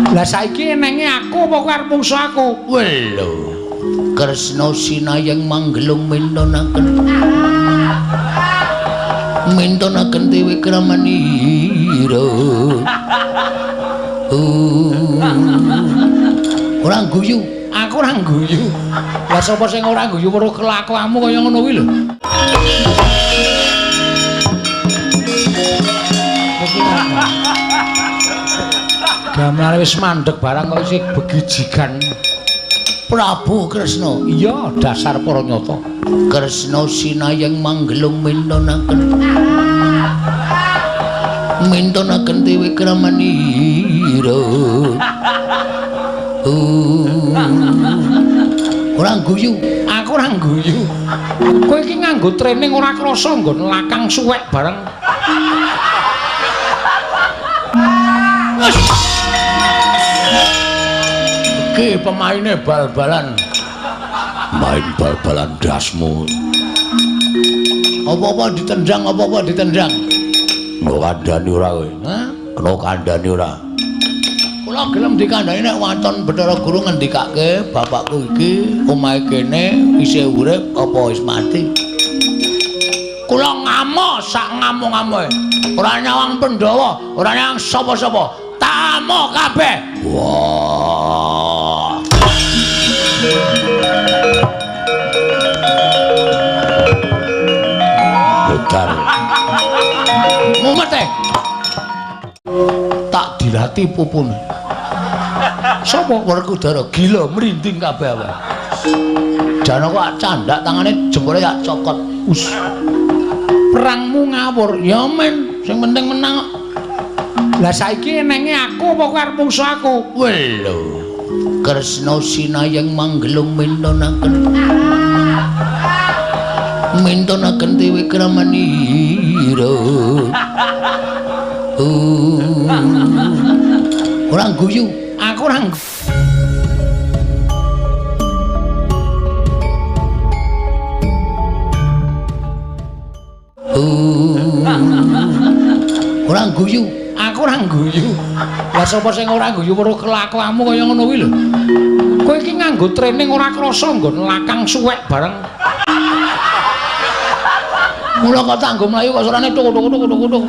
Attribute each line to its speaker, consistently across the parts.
Speaker 1: Lah saiki enenge aku apa kowe arep mungsu aku?
Speaker 2: Lho. Kresna sinayang manggelung mintonaken. Mintonaken dewe kramanira. Ora guyu.
Speaker 1: Aku ora guyu. Lah sapa sing ora guyu weruh kelakuanmu kaya ngono kuwi lho. Gamane wis mandeg barang kok isih begijigan.
Speaker 2: Prabu Kresna.
Speaker 1: Iya, dasar para nyata.
Speaker 2: Kresna sinayang manggelung mintonaken. Mintonaken dewe kramanira. Ora guyu.
Speaker 1: Aku ora guyu. Kowe iki nganggo training ora krasa nggon lakang suwek bareng.
Speaker 2: Iki pemaine bal-balan. Main bal-balan dasmu. Apa-apa ditendang, apa-apa ditendang. Kena kandhani ora kowe? Hah? Kena kandhani ora? Kula gelem dikandhani nek waton Bathara Guru ngendikake bapakku iki omahe kene isih urip apa wis mati. Kula ngamuk sak ngamuk-ngamuke. Ora nyawang Pandhawa, ora nyawang sapa-sapa. Tamu kabeh. Wah. Betar. Mumet. Tak dilatih pupune. Sapa Werkudara gila merinding kabeh awake. Jana kok candak tangane jempole ya cokot. Us.
Speaker 1: Perangmu ngawur, ya men, sing penting menang kok. Lah saiki enenge aku apa kowe arep mungsu aku?
Speaker 2: Lho. Kresna sinayang manggelung mintonaken. Mintonaken dewe kramanira. Ora guyu.
Speaker 1: Aku ora
Speaker 2: Ora guyu.
Speaker 1: Aku ora guyu. Lah sapa sing ora guyu weruh kelakuanmu kaya ngono kuwi lho. Kowe iki nganggo training ora krasa nggon lakang suwek bareng.
Speaker 2: Mula kok tak nggo mlayu kok sorane tuk-tuk-tuk-tuk-tuk.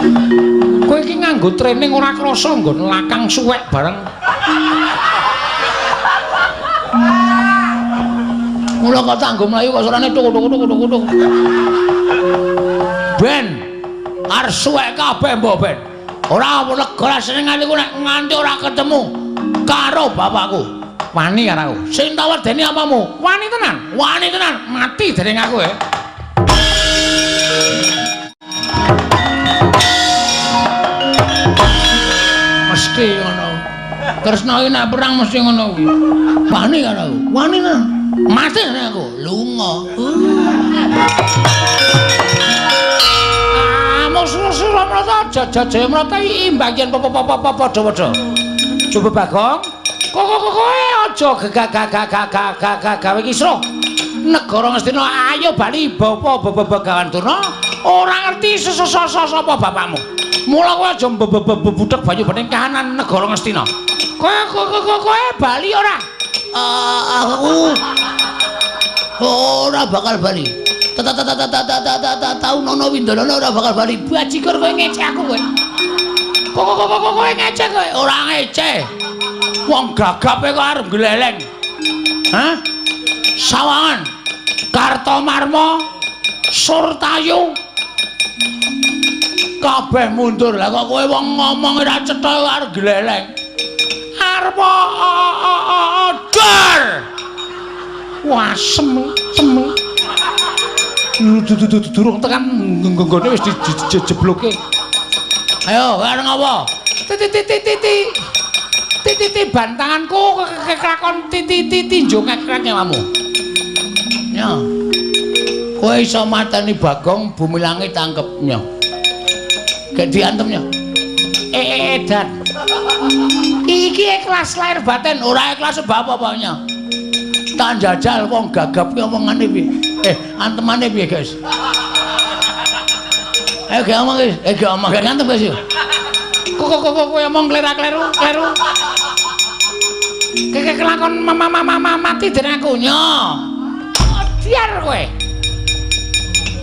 Speaker 1: Kowe iki nganggo training ora krasa nggon lakang suwek bareng.
Speaker 2: Mula kok tak nggo mlayu kok sorane tuk-tuk-tuk-tuk-tuk. Ben, arep suwek kabeh mbok Ben. Ora lega senengane ku nek nganti ora ketemu karo bapakku.
Speaker 1: Wani karo aku.
Speaker 2: Sing tak wedeni apamu?
Speaker 1: Wani tenan.
Speaker 2: Wani tenan.
Speaker 1: Mati dening aku ya.
Speaker 2: Mesti ngono. Kresna iki nek perang mesti ngono kuwi. Wani karo aku. Wani tenan. Mati dening aku. Lunga.
Speaker 1: Suruh merata jajah merata imbagian padha-padha. Coba Bagong. Kowe aja gawe kisruh. Negara Ngastina ayo bali bapa Bagawan Durna ora ngerti sapa bapakmu. Mula kowe aja bebudhek banyu bening kahanan negara Ngastina. Kowe bali ora?
Speaker 2: Aku ora bakal bali. Tahu nono Windana ora bakal bali.
Speaker 1: Bajigur kowe ngecek aku kowe. Kowe ngecek kowe.
Speaker 2: Ora ngecek. Wong gagape kok arep gleleng. Hah? Sawangan, Kartomarma, Surtayu. Kabeh mundur. Lah kok kowe wong ngomong ora cetha arep gleleng. Arep dor.
Speaker 1: Wah, semi. Durung tekan nggone wis dijebloke.
Speaker 2: Ayo, arep ngopo?
Speaker 1: Titi bantanganku kekrakon tinjo ngekrek nyawamu.
Speaker 2: Ya. Kowe iso mateni Bagong bumi langit tangkepnya. Gek diantemnya.
Speaker 1: Dan iki ikhlas lahir batin,
Speaker 2: ora ikhlas sebab apa-apanya. Tak jajal wong gagap ki omongane piye? Antemane piye, guys? Ayo ge omong, guys. Ge omong, ge ngantem, guys.
Speaker 1: Kok omong kleru. kelakon mati dening aku nyo. Diar kowe.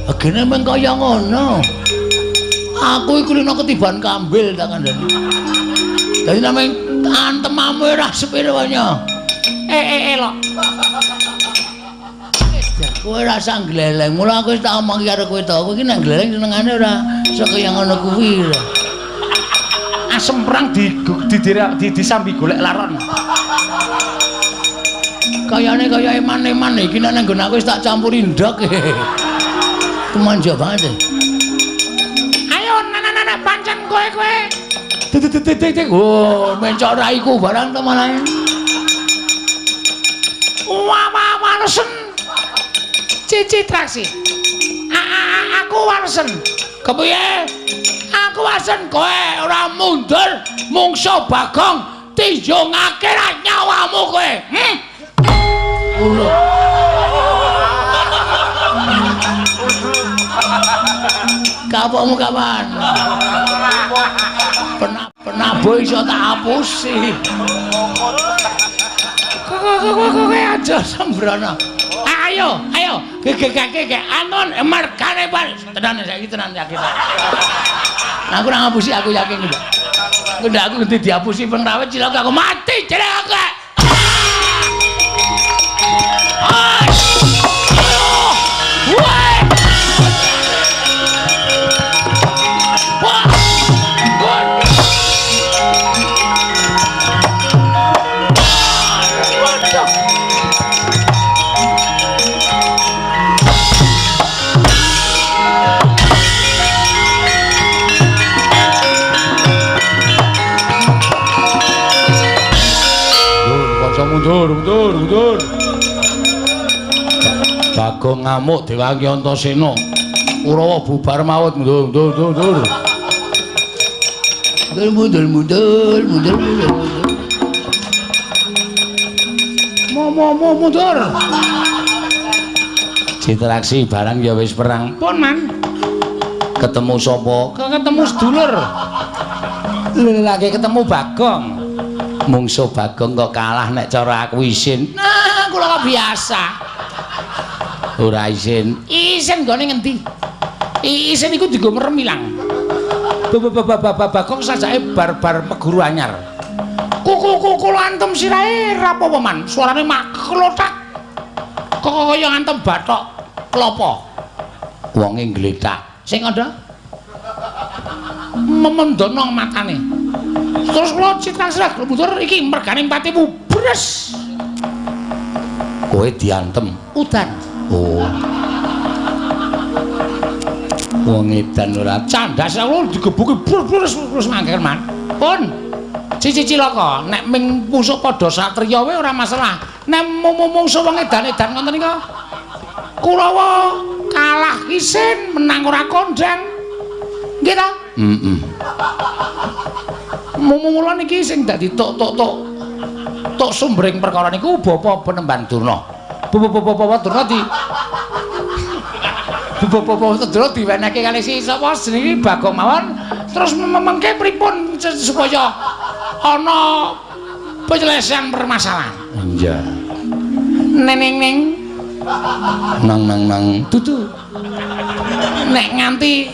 Speaker 2: Agene meng kaya ngono. Aku iku lino ketiban kambil tak kandhani. Dadi nameng antemamu ora sepiro wae nyo.
Speaker 1: Lho.
Speaker 2: Kowe rasa gleleng, mula aku wis tak omong karo kowe to, kowe iki nek gleleng senengane ora kaya ngono kuwi.
Speaker 1: Asem perang disambi golek laron.
Speaker 2: Kayane kaya eman-eman iki nek nggon aku wis tak campuri ndok. Kemanja banget.
Speaker 1: Ayo nana pancen kowe.
Speaker 2: Oh, mencok raiku barang to malah.
Speaker 1: Wah, walesen. Cici traksi. Aku walesen. Kepiye? Aku walesen kowe ora mundur mungsuh Bagong tinjungake ra nyawamu kowe.
Speaker 2: Kapokmu kapan? Penabuh iso tak hapusi.
Speaker 1: Kowe aja sembrono. Ayo, gegeke anon mergane Pak. Tenan saiki tenan yakin.
Speaker 2: Aku ora ngapusi aku yakin kok. Ndak aku ngerti dihapusi penrawit cilok aku mati jeneng aku.
Speaker 1: Mundur. Bagong ngamuk Dewangi Antasena. Kurawa bubar maut mundur. Mundur. Mundur. Citraksi barang ya wis perang. Pun Man. Ketemu sapa? Ketemu sedulur. Lagi ketemu Bagong. Mungsuh Bagong kok kalah nek cara aku isin. Nah, kula biasa. Ora isin. Isin gone ngendi? Isin iku dienggo meremilang. Bagong sajake bar meguru anyar. Kula antem sirahe rapopo Man? Suarane mak klothak. Kok kaya ngantem bathok klopo. Wonge ngletak. Sing ada memendono matane. Terus kula citran sirah mundur iki mergane patimu bres. Kowe diantem udan. Oh. Wong edan ora candas kula digebuki bres mangkel Man. Pun. Cici cilaka nek ming musuh padha satriya wae ora masalah. Nek mungsuh wong edan-edan ngoten nika Kurawa kalah isin menang ora kondang. Nggih ta? Heeh. Mula niki sing dadi tok sumbering perkara niku Bapa Penemban Durna. Bapa Durna diwenehke kalih si sapa jenenge Bagong mawon terus mengke pripun supaya ana penyelesaian permasalahan. Iya. Neng nang dudu. Nek nganti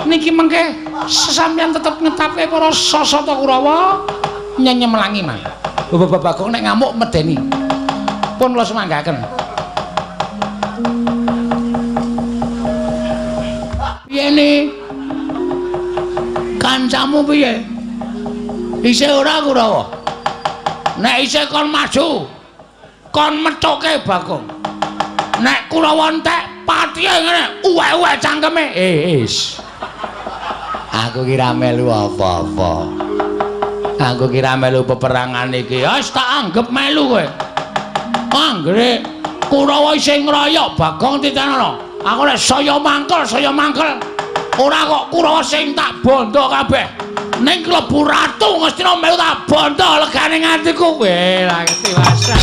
Speaker 1: niki mengke sesampeyan tetep ngetapke para Sasata Kurawa nyenyemelangi Mas. Bapak Bagong nek ngamuk medeni. Pun kula semanggaken. Piye ne? Kancamu piye? Isih ora Kurawa? Nek isih kon maju, kon methuke Bagong. Nek Kurawa entek patihe ngene, uwek-uwek cangkeme. Is. Aku kira melu apa-apa. Aku kira melu peperangan iki. Wis tak anggap melu kowe. Anggere Kurawa isih ngroyok Bagong Titanana. Aku nek saya mangkel. Ora kok Kurawa sing tak bondo kabeh. Ning klebu ratu Ngastina melu tak bondo legane ngatiku. Weh, lha tiwasan.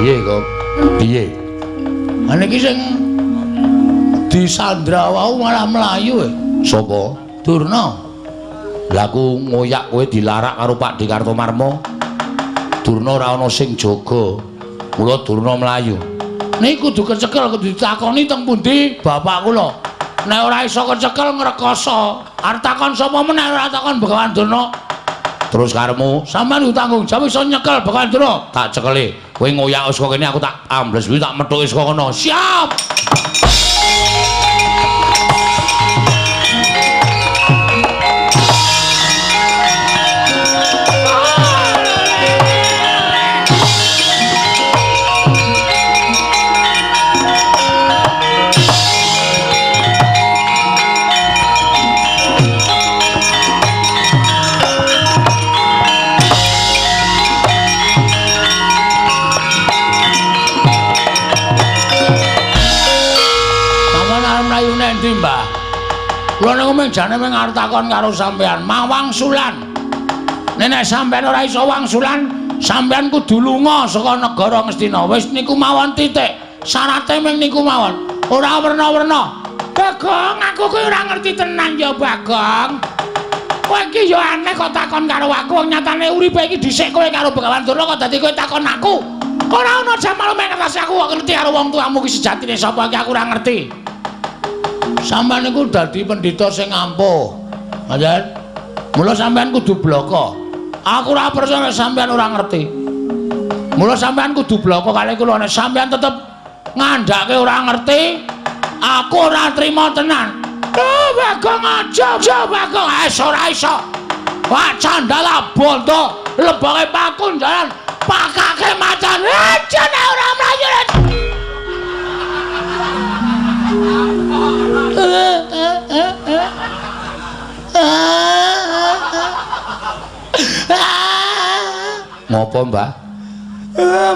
Speaker 1: Piye kok? Piye? Niki sing disandra wau malah mlayu e. Sapa? Durna. Lah aku ngoyak kowe dilarak karo Pak Dikartomarmo.
Speaker 2: Durna ora ana sing jaga. Mula Durna mlayu. Niku kudu kecekel kudu ditakoni teng pundi bapak kula. Nek ora iso kecekel ngrekoso. Arep takon sapa meneh ora takon Begawan Durna. Terus karemu sampean tanggung jawab iso nyekel Begawan Durna. Tak cekeli. Kowe ngoyak saka kene aku tak ambles kuwi tak methuki saka kono. Siap. Endi Mbah? Kula niku mung jane mung arep takon karo sampean, mawangsulan. Nek sampean ora iso wangsulan, sampean kudu lunga saka negara Ngastina. Wis niku mawon titik. Syarate mung niku mawon. Ora werna-werna. Bagong, aku kuwi ora ngerti tenan ya, Bagong. Kowe iki ya aneh kok takon karo aku. Nyatane uripe iki dhisik kowe karo Begawan Durna kok dadi kowe takon aku. Ora ana jamal mung ngerti aku kok ngerti karo wong tuamu ki sejatine sapa iki aku ora ngerti. Sampeyan niku dadi pendhita sing ampuh. Panjen. Mula sampeyan kudu bloko. Aku ora percaya sampeyan ora ngerti. Mula sampeyan kudu bloko kali kula nek sampeyan tetep ngandhake ora ngerti, aku ora trima tenan. Bagong aja, Bagong ora iso. Wah candala bondo, lebonge pakun jalan, pakake macan. Jane ora mlayu. Ngopo, Mbah?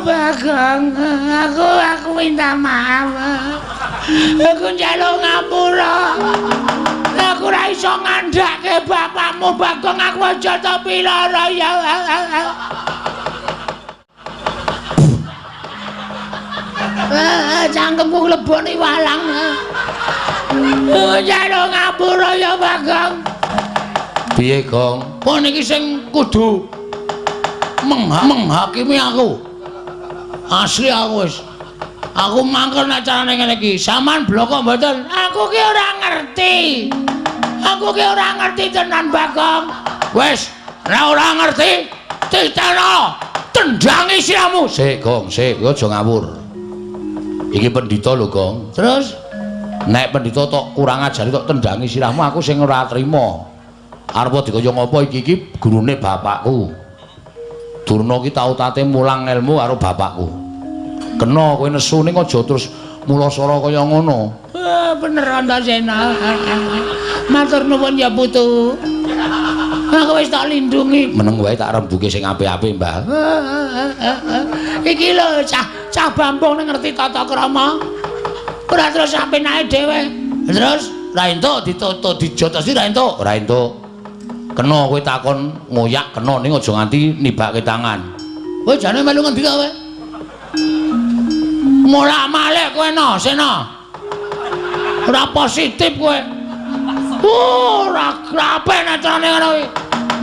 Speaker 1: Bagong, aku minta maaf. Aku njaluk ngapura. Aku ora iso ngandhake bapakmu, Bagong. Aku aja to pilara ya. Cangkemku leboni walang. Njaluk ngapura ya, Bagong.
Speaker 2: Piye, Gong? Kok niki sing kudu menghakimi aku. Asli aku wis. Aku mangkel nek carane ngene iki. Saman bloko mboten. Aku ki ora ngerti. Aku ki ora ngerti tenan, Bagong. Wis, nek ora ngerti, titeno tendangi siramu. Sik, Gong, sik, aja ngawur. Iki pendhita lho, Gong. Terus nek pendhita tok kurang ajar tok tendangi sirahmu aku sing ora trima. Arep dikaya ngopo iki gurune bapakku. Durna ki tau tate mulang ilmu karo bapakku. Kena kowe nesu ning aja terus mulasara kaya ngono.
Speaker 1: Bener Antasena. Matur nuwun ya Putu. Aku wis tak lindungi.
Speaker 2: Meneng wae tak rembuke sing apik-apik, Mbah.
Speaker 1: Iki lho cah Bambung ning ngerti tata krama. Ora terus sampe naik dhewe.
Speaker 2: Terus ra entuk ditutuk dijotosi ra entuk. Ora entuk. Kena kowe takon ngoyak kena ning aja nganti nibake tangan. Kowe jane melu ngendi kowe?
Speaker 1: Mulak-malik kowe no, Sena. Ora positif kowe. Ora krape nek carane ngono kuwi.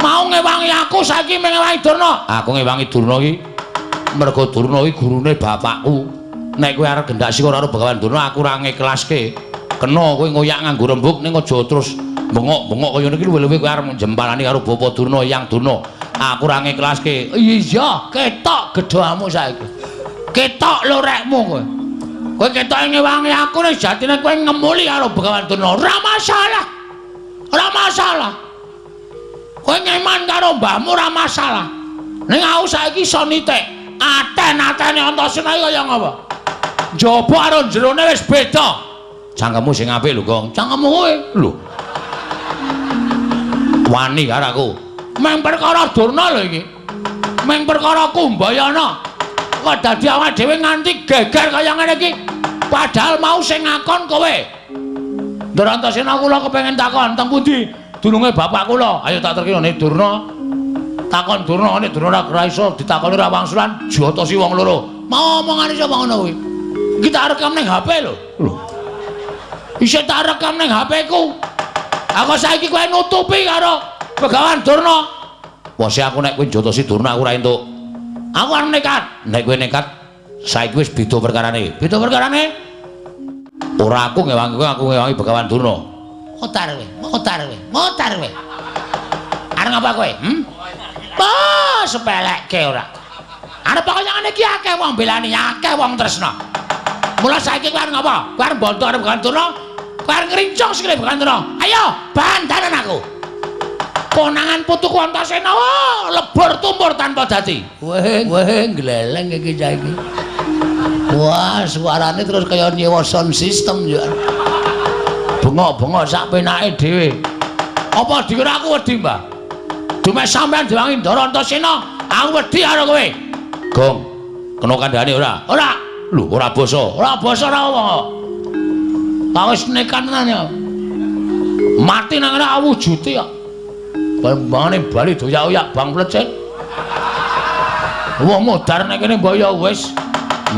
Speaker 1: Mau ngewangi aku saiki ngewangi Durna.
Speaker 2: Aku ngewangi Durna iki mergo Durna iki gurune bapakku. Nek kowe arep gendak sik karo Begawan Durna aku ora ngiklaske. Kena kowe ngoyak nganggo rembug ning aja terus bengok-bengok kaya niki luwe-luwe kowe arep jempalani karo Bapak Durna, Yang Durna. Aku ora ngiklaske.
Speaker 1: Iya, ketok gedhamu saiki. Ketok lorekmu kowe. Kowe ketok ngewangi aku nek jatine kowe ngemuli karo Begawan Durna. Ora masalah. Ora masalah. Kowe ngeman karo mbahmu ora masalah. Ning aku saiki iso nitik. Aten-atene Antasena kaya ngapa? Njaba karo jerone wis beda.
Speaker 2: Cangkemmu sing apik lho, Gong.
Speaker 1: Cangkemmu kowe lho.
Speaker 2: Wani karo aku.
Speaker 1: Meng perkara Durna lho iki. Meng perkara Kumbayana. Kok dadi awake dhewe nganti geger kaya ngene iki. Padahal mau sing ngakon kowe. Ndara Antasena kula kepengin takon teng pundi dununge bapak kula. Ayo tak terkira nek Durna. Takon Durna nek Durna ora iso ditakoni ora wangsulan jotosi wong loro. Mau omongane sapa ngono kuwi? Iki tak rekam ning HP lho. Lho. Isih tak rekam ning HP-ku. Aku saiki kowe nutupi karo Begawan Durna.
Speaker 2: Wose aku nek kowe jotosi Durna aku ora entuk.
Speaker 1: Aku arep nekat. Nek kowe nekat, saiki wis beda perkarane. Beda perkarane? Ora aku ngewangi kowe, aku ngewangi Begawan Durna. Motar kowe. Arep ngapa kowe? Sepelekke ora. Arep pokoke ngene iki akeh wong belani, akeh wong tresna. Mula saiki kowe arep ngapa? Kowe arep bantu arep Begawan Durna? Kowe arep ngrincong sikile Begawan Durna. Ayo, bandanan aku. Konangan putuku Antasena lebur tumpur tanpa dadi.
Speaker 2: Weh, gleleng iki cah iki. Wah, suarane terus kaya nyewa sound system ya. Bengok-bengok sak penake dhewe. Apa dikira aku wedi, Mbah? Dume sampean diwangi Ndara Antasena, aku wedi karo kowe. Gong, kena kandhane ora? Ora. Lho, ora basa. Ora basa ora apa. Wis nekat tenan ya. Mati nang ngene awujute kok. Bambane bali doyak-oyak bang plecet. Wong modar nek kene mbok ya wis.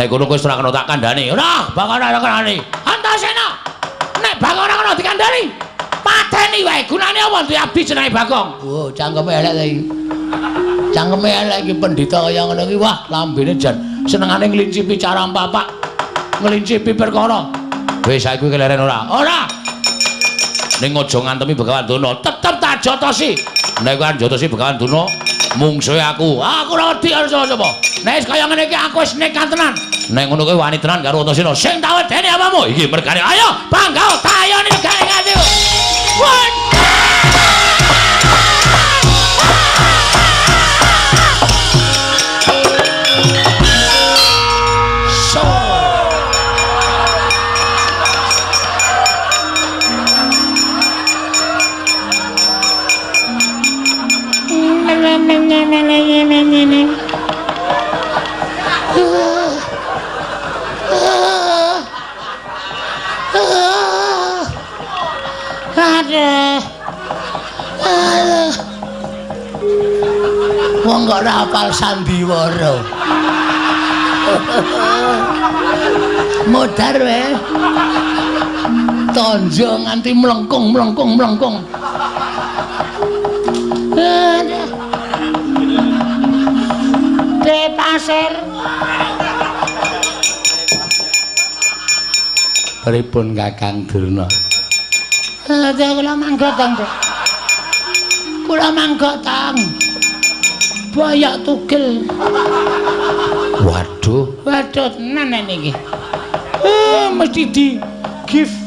Speaker 2: Nek ngono kowe ora kena tak kandhani. Ora, bakal ora kandhani. Antasena. Nek Bagong ora kena dikandhani, pateni wae. Gunane apa duwe abdi jenenge Bagong? Oh, cangkeme elek ta iki. Cangkeme elek iki pendhita kaya ngono iki. Wah, lambene jan senengane nglincipi cara papak. Nglincipi perkara. Wis saiki kowe keleren ora? Ora. Ning aja ngantemi Begawan Durna, tetep tak jotosi. Nek kowe jotosi Begawan Durna, mungsuhe aku. Aku ora wedi karo sapa-sapa. Nek kaya ngene iki aku wis nekat tenan. Nek ngono kowe wani tenan karo Antasena, sing tak wedeni apamu? Iki mergane. Ayo, bangga tayoni negane ngati. Wong kok ora hafal sandiwara. Modar wae. Tonjo nganti mlengkung. De pasir. Pripun Kakang Durna? Kula mangga tang. Bayak tugel. Waduh tenan iki. Mesti di gift.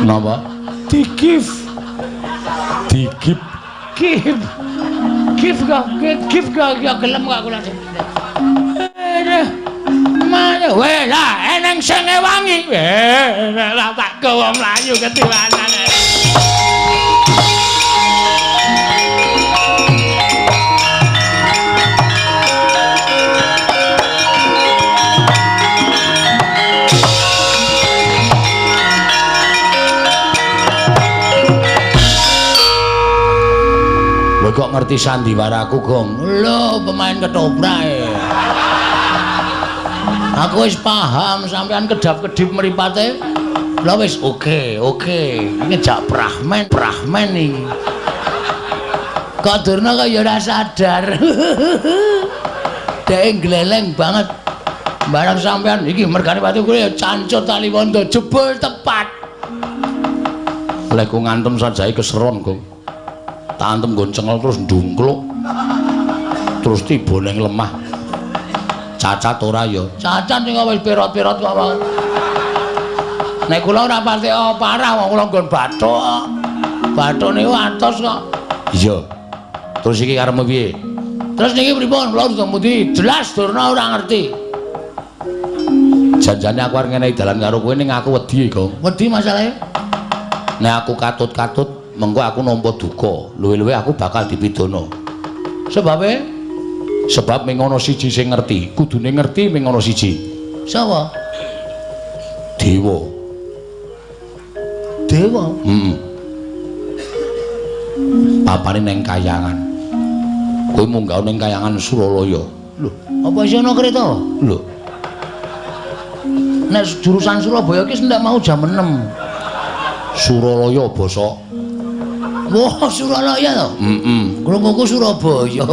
Speaker 2: Napa? Di gift. Gift gak gelem gak kula. Mana weh lah eneng sing ngewangi. Lah tak gawa mlayu ketiwanan. Kok ngerti sandiwaraku, Gong? Lho, pemain ketoprak. Aku wis paham sampean kedap-kedip mripate. Lah wis oke. Iki jak prahmen iki. Kok Durna kok ya ora sadar. Dek gleleng banget. Barang sampean iki mergane pati kowe ya cancut tali wanda jebul tepat. Lek ku ngantem sajai keseron, Gong. Tantem nggon cengel terus ndungkluk. Terus tiba ning lemah. Cacat ora ya? Cacat ning wis pirot-pirot kok wae. Nek kula ora pati parah wong kula nggon bathuk. Bathuk niku atos kok. Iya. Terus iki karepmu piye? Terus niki pripun? Kula ngendi? Jelas Durna ora ngerti. Janjane aku arep ngenehi dalan karo kowe ning aku wedi, Gong. Wedi masalahe? Nek aku katut-katut mengko aku nampa duka, luwe-luwe aku bakal dipidana. Sebab mung ana siji sing ngerti, kudune ngerti mung ana siji. Sapa? Dewa. Papane ning Kayangan. Kowe munggah ning Kayangan Suralaya. Lho, apa isih ana kereta? Lho. Nek jurusan Surabaya iki ndak mau jam 6. Suralaya basa. Wah, Suralaya to? Krunguku Surabaya.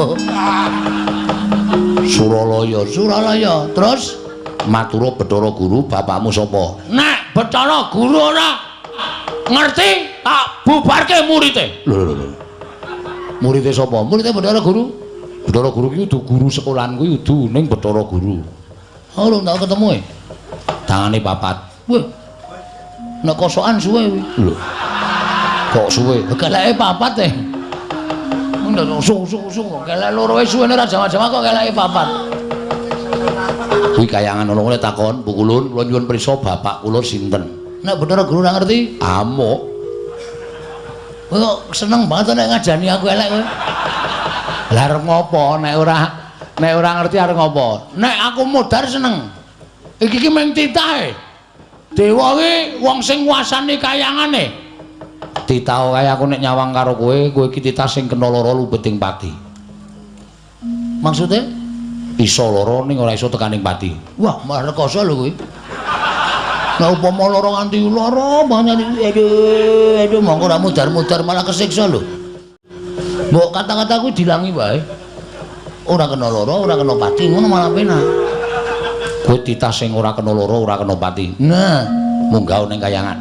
Speaker 2: Suralaya. Terus
Speaker 1: matura Bathara Guru, bapakmu sapa?
Speaker 2: nek Bathara Guru ora ngerti tak bubarke murite.
Speaker 1: Lho. Murite sapa?
Speaker 2: Murite Bathara Guru.
Speaker 1: Bathara Guru ki udu guru sekolahan kuwi udu ning Bathara Guru.
Speaker 2: Oh, lho tak ketemu e.
Speaker 1: Tangane papat.
Speaker 2: Wah. Nek kosokan suwe kuwi.
Speaker 1: Lho. Kok suwe?
Speaker 2: Keleke papat e. Ngono su kelek loro wis suwene ora jama-jama kok keleke papat.
Speaker 1: Kuwi kayangan ana ngene takon, Bu Kulun, kula nyuwun prisa bapak kula sinten?
Speaker 2: Nek Bathara Guru ora ngerti,
Speaker 1: Amuk.
Speaker 2: kowe kok seneng banget nek ngajani aku elek kowe.
Speaker 1: Lah arep ngopo nek ora ngerti arep ngopo?
Speaker 2: Nek aku modar seneng. Iki mung titahe. Dewa ki wong sing nguasani kayangane.
Speaker 1: Titah kae aku nek nyawang karo kowe iki titah sing kena lara lumbeting pati.
Speaker 2: Maksudnya?
Speaker 1: Iso lara ning ora iso tekaning pati.
Speaker 2: Wah, malah rekoso lho kuwi. Nek upama lara nganti lara banget aduh mongko ora mudar-mudar malah kesiksa lho. Mbok kata-kata kuwi dilangi wae. Ora kena lara, ora kena pati, ngono malah penak.
Speaker 1: Kowe titah sing ora kena lara, ora kena pati.
Speaker 2: Nah,
Speaker 1: Munggah ning kayangan.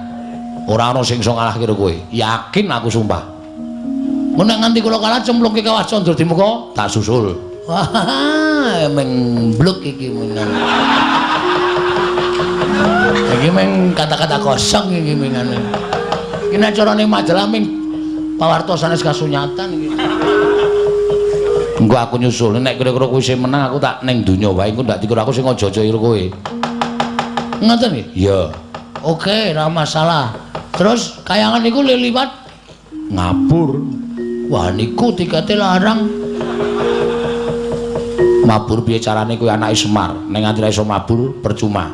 Speaker 1: Ora ana sing iso ngalahke karo kowe. Yakin aku sumpah.
Speaker 2: mun nek nganti kula kalah cemplungke Kawah Candra di muka,
Speaker 1: Tak susul.
Speaker 2: wah, meng bluk iki menan. Iki meng kata-kata kosong iki mengane. Iki nek carane majalah ming pawarta sanes kasunyatan iki.
Speaker 1: Engko aku nyusul nek kira-kira kowe sing menang aku tak ning donya wae engko ndak dikira aku sing aja-aja karo kowe.
Speaker 2: Ngoten iki?
Speaker 1: Iya.
Speaker 2: Oke, ora masalah. Terus kayangan niku liwat
Speaker 1: Ngabur.
Speaker 2: wah niku tikete larang.
Speaker 1: Mabur piye carane kowe anake Semar? Ning nganti ra iso mabur percuma.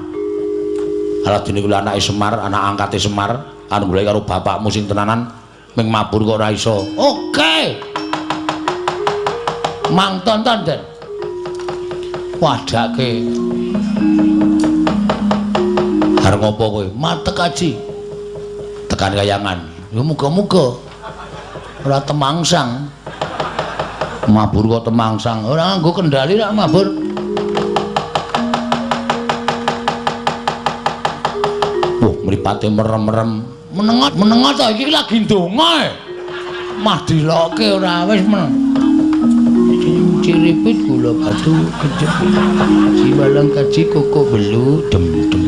Speaker 1: Ala dene kuwi anake Semar, anak angkate Semar, anu golek karo bapakmu sing tenanan ming mabur kok ora iso.
Speaker 2: Oke. Mang tonton Den. Wadake.
Speaker 1: Arep ngopo kowe?
Speaker 2: Matek aji.
Speaker 1: Tekan kayangan.
Speaker 2: Ya muga-muga ora temangsang.
Speaker 1: Mabur kok temangsang.
Speaker 2: Ora nganggo kendali rak mabur.
Speaker 1: Wah, mripate merem-merem.
Speaker 2: Menengot ta iki lagi ndonga. Mah dilokke ora wis meneng. Ciripit gula batu kejepit. Siwalang kaji koko belu dem dem.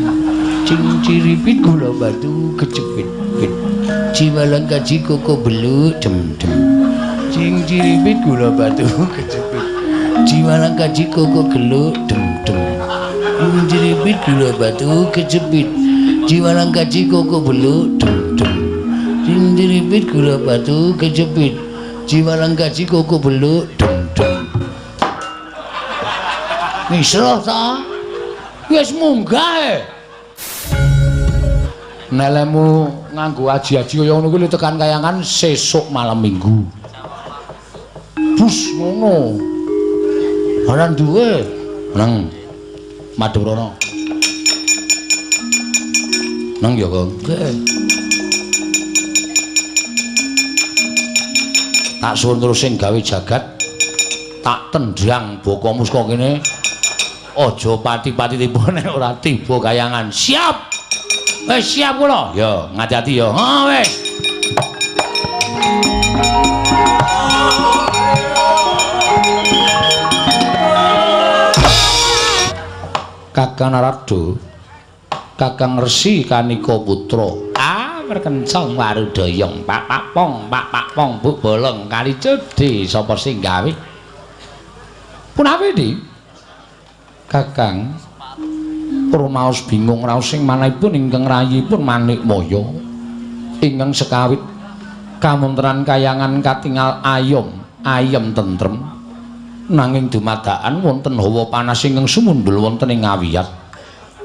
Speaker 2: Cing ciripit gula batu kejepit. Siwalang kaji koko belu dem dem. Cing ciripit gula batu kejepit. Siwalang kaji koko gelu dem dem. Cing ciripit gula batu kejepit. Siwalang kaji koko belu dem dem. Cing ciripit gula batu kejepit. Siwalang kaji koko belu dem dem. Misra ta? Wis munggah e.
Speaker 1: Nelemu nganggo aji-aji kaya ngono kuwi tekan kayangan sesuk malam Minggu. Bus ngono.
Speaker 2: Ora duwe.
Speaker 1: Nang Madurana. Nang ya, Kang. Tak suwun terus sing gawe jagat tak tendang bokomu saka kene. Aja pati-pati tiba nek ora tiba kayangan. Siap. Wis siap kula. Ya, ngati-ati ya. Ha wis. Kakang Narada, Kakang Resi Kanika Putra. Merkencong warudayong pak pong bu bolong kali cedhi sapa sing gawe? Punapi di? Kakang rumaos bingung raos sing manahipun ingkang rayipun Manikmaya ingkang sekawit kamontenan kayangan katingal ayem tentrem nanging dumadakan wonten hawa panas ingkang sumundul wonten ing ngawiyat.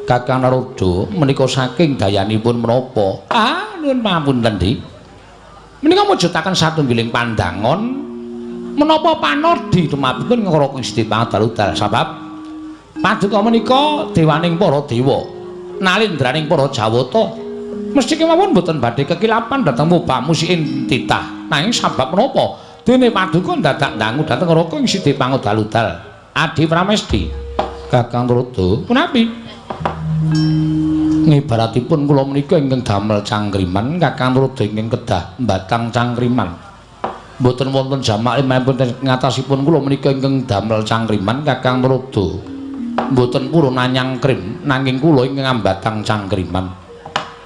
Speaker 1: Kakang Narada menika saking dayanipun menapa? Nuwun pamunten Di. Menika mujudaken satunggiling pandangon menapa panardi tumapipun Karo Gusti Pangaludal sebab paduka menika dewaning para dewa nalindraning para jawata mesti kemawon mboten badhe kekilapan dhateng mubah musikin titah nanging sebab menapa dene paduka dadak dangu dhateng Karo Gusti Pangaludal Adi Pramesti. Kakang Rodo, punapi? Ngibaratipun kula menika ingkang damel cangkriman, Kakang Rodo ingkang kedah mbatang cangkriman. Mboten wonten jamak limahipun ngatasipun kula menika ingkang damel cangkriman, Kakang Rodo. Mboten purun nyangkrim, nanging kula ingkang mbatang cangkriman.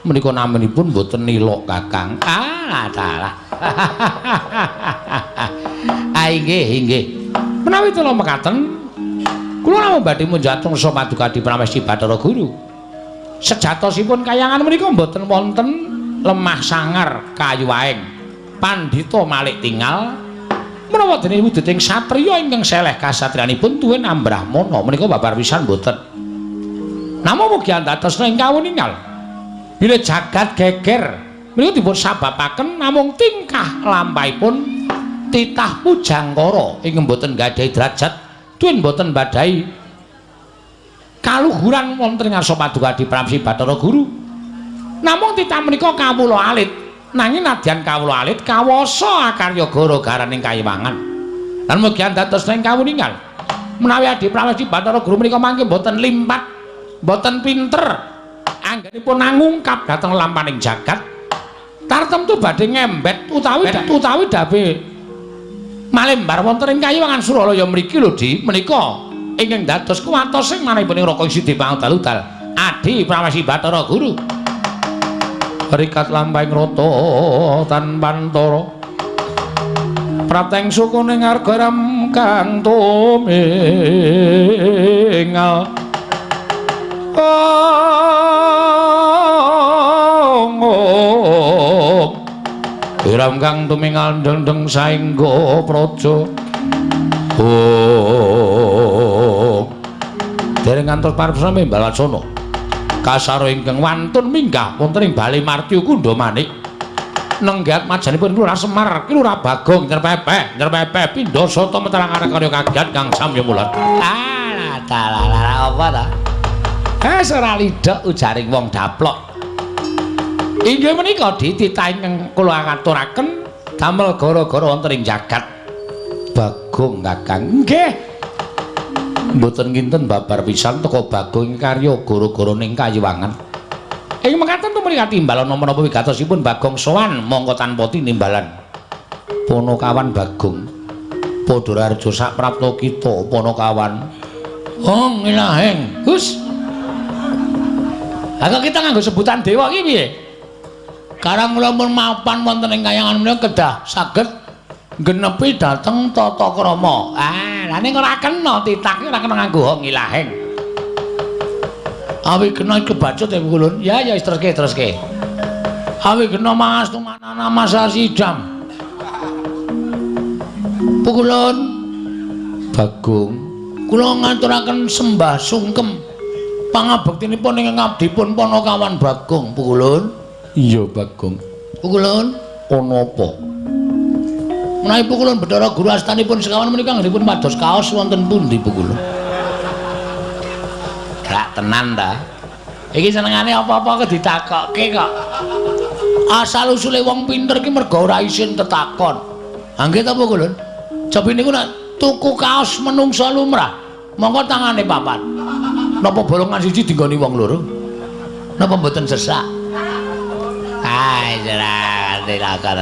Speaker 1: Menika naminipun mboten nilok Kakang. Salah. Inggih. Menawi kula mekaten kula namung badhe munjatung saha paduka Adi Pramesti Bathara Guru. Sejatosipun kayangan menika mboten wonten lemah sangar kayu waing. Pandhita malih tinggal menawa dene wujuding satriya ingkang seleh kasatriyanipun tuwin ambrahmana menika babar pisan mboten. Namung mugi antatosna ing kawuningal. Bila jagat geger menika dipun sababaken namung tingkah lampahipun titah pujangkara ingkang mboten gadhahi derajat tuwin mboten badhahi kaluhuran wonten ngarsa paduka Adi Pramesti Bathara Guru. Namung titah menika kawula alit, nanging nadyan kawula alit kawasa akarya gara-garaning kayiwangan. Lan mugi antatosna ing kawuningal menawi Adi Pramesti Bathara Guru menika mangke mboten limpat, mboten pinter anggenipun nangungkap dhateng lampaning jagat tartemtu badhe ngembet utawi dabe malembar wonten ing kayiwangan Suralaya mriki lho Di menika ingkang dados kuwatosing manahipun Raka Sidi Pangudal Adi Pramesti Bathara Guru. Rikat lampahing rata tanpantara prateng sukuning argaram kang tumingal Iram kang tumingal dendeng saengga praja. Dereng ngantos paripurna Mbal Wacana. Kasara ingkang wantun minggah wonten ing Bali Martya Kundha Manik. Nenggat majanipun Lurah Semar, Lurah Bagong nyerpepeh pindha sata meterang karya kagiat kang samya mulat. Apa ta? Ora lidhok ujaring wong daplok. Inggih menika dititah ingkang kula aturaken damel gara-gara wonten ing jagat. Bagong Kakang. Nggih. Mboten kinten babar pisan teka Bagong karya gara-gara ning kayiwangan. Ing mekaten tumriki timbalan menapa wigatosipun Bagong sowan mongko tanpa tinimbalan. Ponokawan Bagong. Padha raja sak prapta kita Ponokawan. Hong ilaheng. Gus. Aku kita nganggo sebutan dewa iki piye? Karang kula pun mapan wonten ing kayangan menika kedah saged genepi dhateng tata krama. Lah ning ora kena titah ora kena nganggo hong ilaheng. Awi kena kebacut ya Pukulun. Ya wis terus-terus. Awi kena Mas tumanana Mas Sidam. Pukulun Bagong kula ngaturaken sembah sungkem pangabektinipun ing ngabdipun Ponokawan Bagong Pukulun. Iya Bagong. Pukulun ana apa? Menawi Pukulun Bathara Guru astanipun sekawan menika nggih pados kaos wonten pundi Pukulun? Gak tenan ta. Iki senengane apa-apa kok ditakokke kok. Asal usule wong pinter ki mergo ora isin tetakon. Ha nggih ta Pukulun? Jab niku nek tuku kaos menungsa lumrah, monggo tangane papat. Napa bolongan siji dinggoni wong loro? Napa mboten sesak? Dilakon.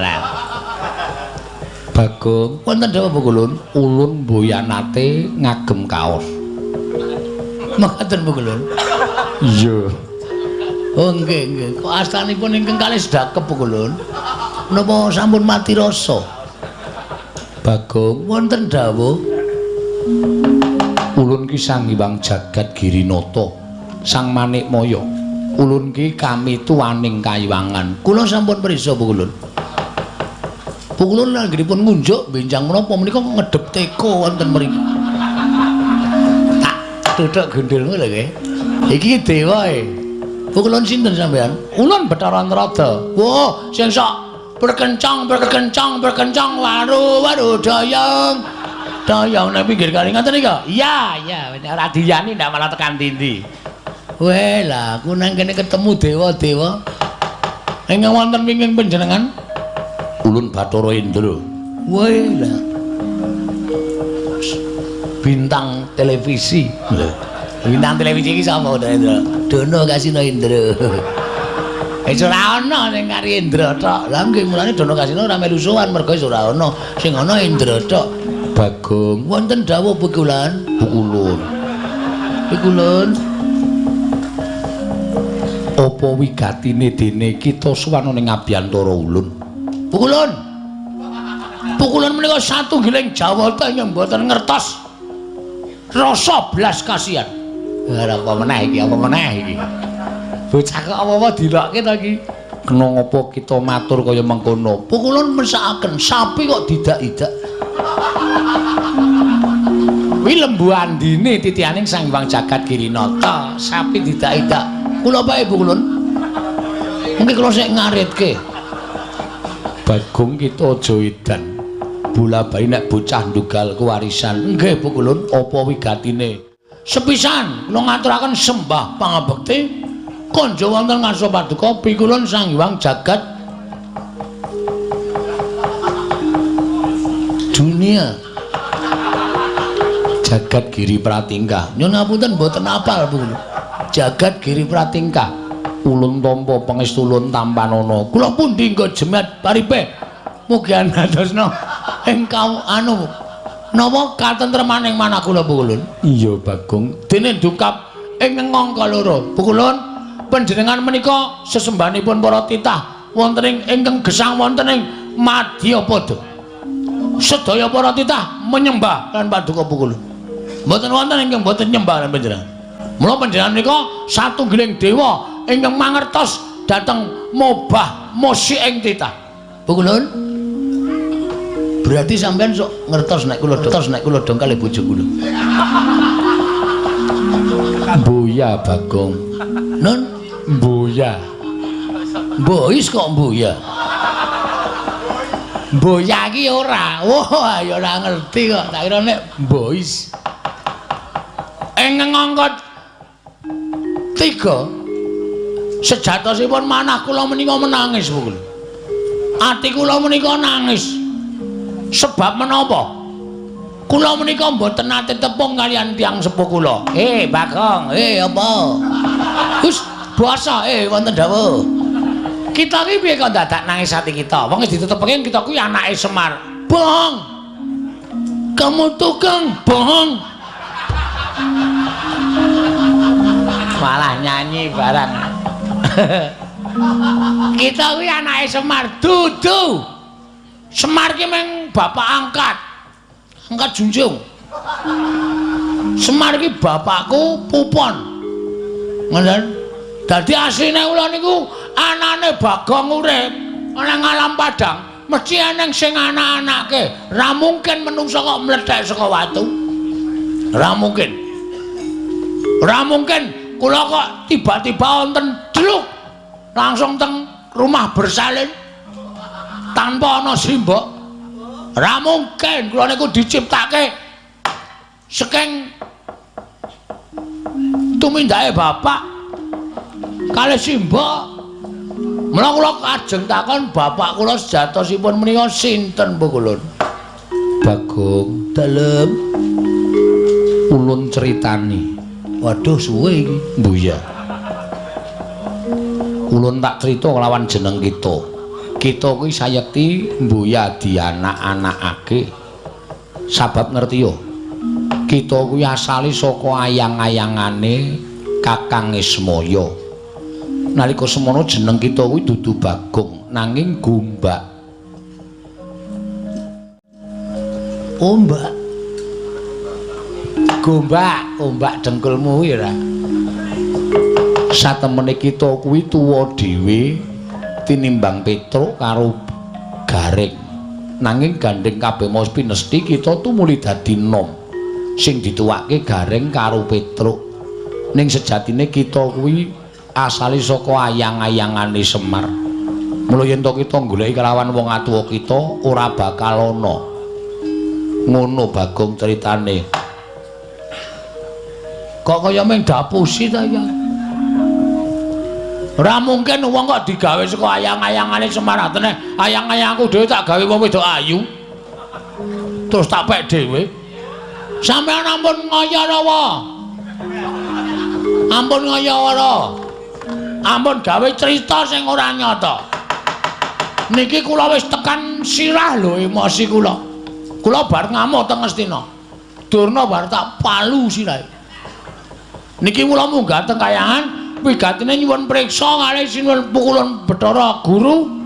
Speaker 1: Bagong, wonten dawuh Pukulun, ulun mboyanate ngagem kaos. Mekaten Pukulun. Iya. Oh nggih. Kok astanipun ingkang kalih sedakep Pukulun. Napa sampun mati rasa? Bagong, wonten dawuh ulun ki Sang Hyang Jagat Girinata, Sang Manikmaya. Ulun ki kami tuwaning kayiwangan. Kula sampun prisa Pukulun. Pukulun anggenipun ngunjuk benjang menapa menika ngedhep teko wonten mriki. Tak duduk gendhelmu lho nggih. Iki dewa e. Pukulun sinten sampean? Ulun Bathara Antrada. Wah, sing sok berkencang waru dayang. Dayang nang pinggir kali ngoten nika. Iya, ora diyani ndak malah tekan ndi. Weh lah, aku nang kene ketemu dewa-dewa. Ingkang wonten wingking panjenengan? Ulun Bathara Indra. Weh lah.
Speaker 2: bintang televisi. Bintang televisi iki sapa Indra? Dono Kasino Indra. Wis ora ana ning kari Indra tok. Lah nggih mulane Dono Kasino ora melu sowan mergo wis ora ana. Sing ana Indra tok. Bagong, wonten dawuh Bukulan? Bukulun. Bukulun. Apa wigatine dene kita suwana ning Abyantara Ulun? Bukulun. Bukulun menika satunggiling jawata ingkang mboten ngertos rasa blas kasihan. Ora apa meneh iki, apa meneh iki. Bocah kok apa-apa dilokke ta iki? Kena ngapa kita matur kaya mengkono? Bukulun mesakaken sapi kok didak-idak. Kuwi lembu andine titihaning Sang Hyang Jagat Girinata, sapi didak-idak. Kula bae Bukulun. Mungkin kula sik ngaritke. Bagong kita aja edan. Bola bali nek bocah ndugal kewarisan. Nggih Bukulun, apa wigatine? Sepisan kula ngaturaken sembah pangabekti kanja wonten ngarsa paduka pikulun Sang Hyang Jagat dunia. Jagat Giri Pratingkah. Nyun ngapunten mboten apal, Bu. Jagat Giri Pratingkah. Ulun tampa pangestu ulun tampanana. Kula pundi nggo jemet paripe. Mugi anadosna engkau napa katentremaning manah kula Bukulun. Iya Bagong. Dene dukap ing ngangka loro. Bukulun, panjenengan menika sesembahanipun para titah wonten ing ingkang gesang wonten ing Madyapada. Sedaya para titah menyembah lan paduka Bukulun. Mboten wonten ingkang mboten nyembah lan panjenengan. Mula panjenengan menika satunggiling dewa ingkang mangertos dhateng mobah musik ing titah. Bukulun, berarti sampean sok ngertos nek kula dong kalih bojo kula. Mbuya Bagong. Nun mbuya. Mbois kok mbuya. Mboya iki ora. Wah, ya ora ngerti kok. Tak kira nek mbois. Ing ngangkat 3 sejatosipun manah kula menika menangis Bu. Ati kula menika nangis. Sebab menapa? Kula menika mboten nate tepung kalian tiyang sepuh kula. Bagong, apa? Gus, basa wonten dawuh. Kita iki piye kok dadak nangis ati kita? Wong ditetepke kita kuwi anake Semar. Bong. Kamu tukang bohong. Malah nyanyi barang. Kita kuwi anake Semar. Dudu. Semar ki meng bapak angkat junjung. Semar ki bapakku Pupon. Ngoten. Dadi asline kula niku anane Bagong urip ana ngalam padang, mesti ana sing anak-anake. Ra mungkin menungsa kok mlethek saka watu. Ra mungkin. Ra mungkin kula kok tiba-tiba wonten druk langsung teng rumah bersalin tanpa ana simbok. Ra mungkin kula niku diciptake saking tumindake bapak kalih simbok. Mula kula ajeng takon bapak kula sejatosipun menika sinten Bu Kulun? Bagong, dalem ulun critani. Waduh suwe iki. Mbuya. Ulun tak crita kelawan jeneng kita. Kita kuwi sayekti mbuya dianak-anakake. Sabab ngerti yo. Kita kuwi asale saka ayang-ayangane Kakang Ismaya. Nalika semono jeneng kita kuwi dudu Bagong nanging Gombak. Ombak. Ombak dengkulmu kuwi ora. Satemene kita kuwi tuwa dhewe tinimbang Petruk karo Gareng. Nanging gandeng kabeh mas pinesti kita tumuli dadi nom sing dituwake Gareng karo Petruk. Ning sejatine kita kuwi asale saka ayang-ayangane Semar. Mula yen to kita goleki kelawan wong atuwa kita ora bakal ana. Ngono Bagong critane. Kok kaya meng dapusi ta ya? Ora mungkin wong kok digawe saka ayang-ayangane Semar. Atene ayang-ayangku dhewe tak gawe wong wedok ayu. Terus tak pek dhewe. Sampeyan ampun ngayarawa. Ampun ngayara. Ampun gawe cerita sing ora nyata. Niki kula wis tekan sirah lho emosi kula. Kula bar ngamuk teng Ngastina. Durna bar tak palu sirahe. Niki kula munggah teng kayangan wigatine nyuwun priksa kalih sinuwun pukulan Bathara Guru.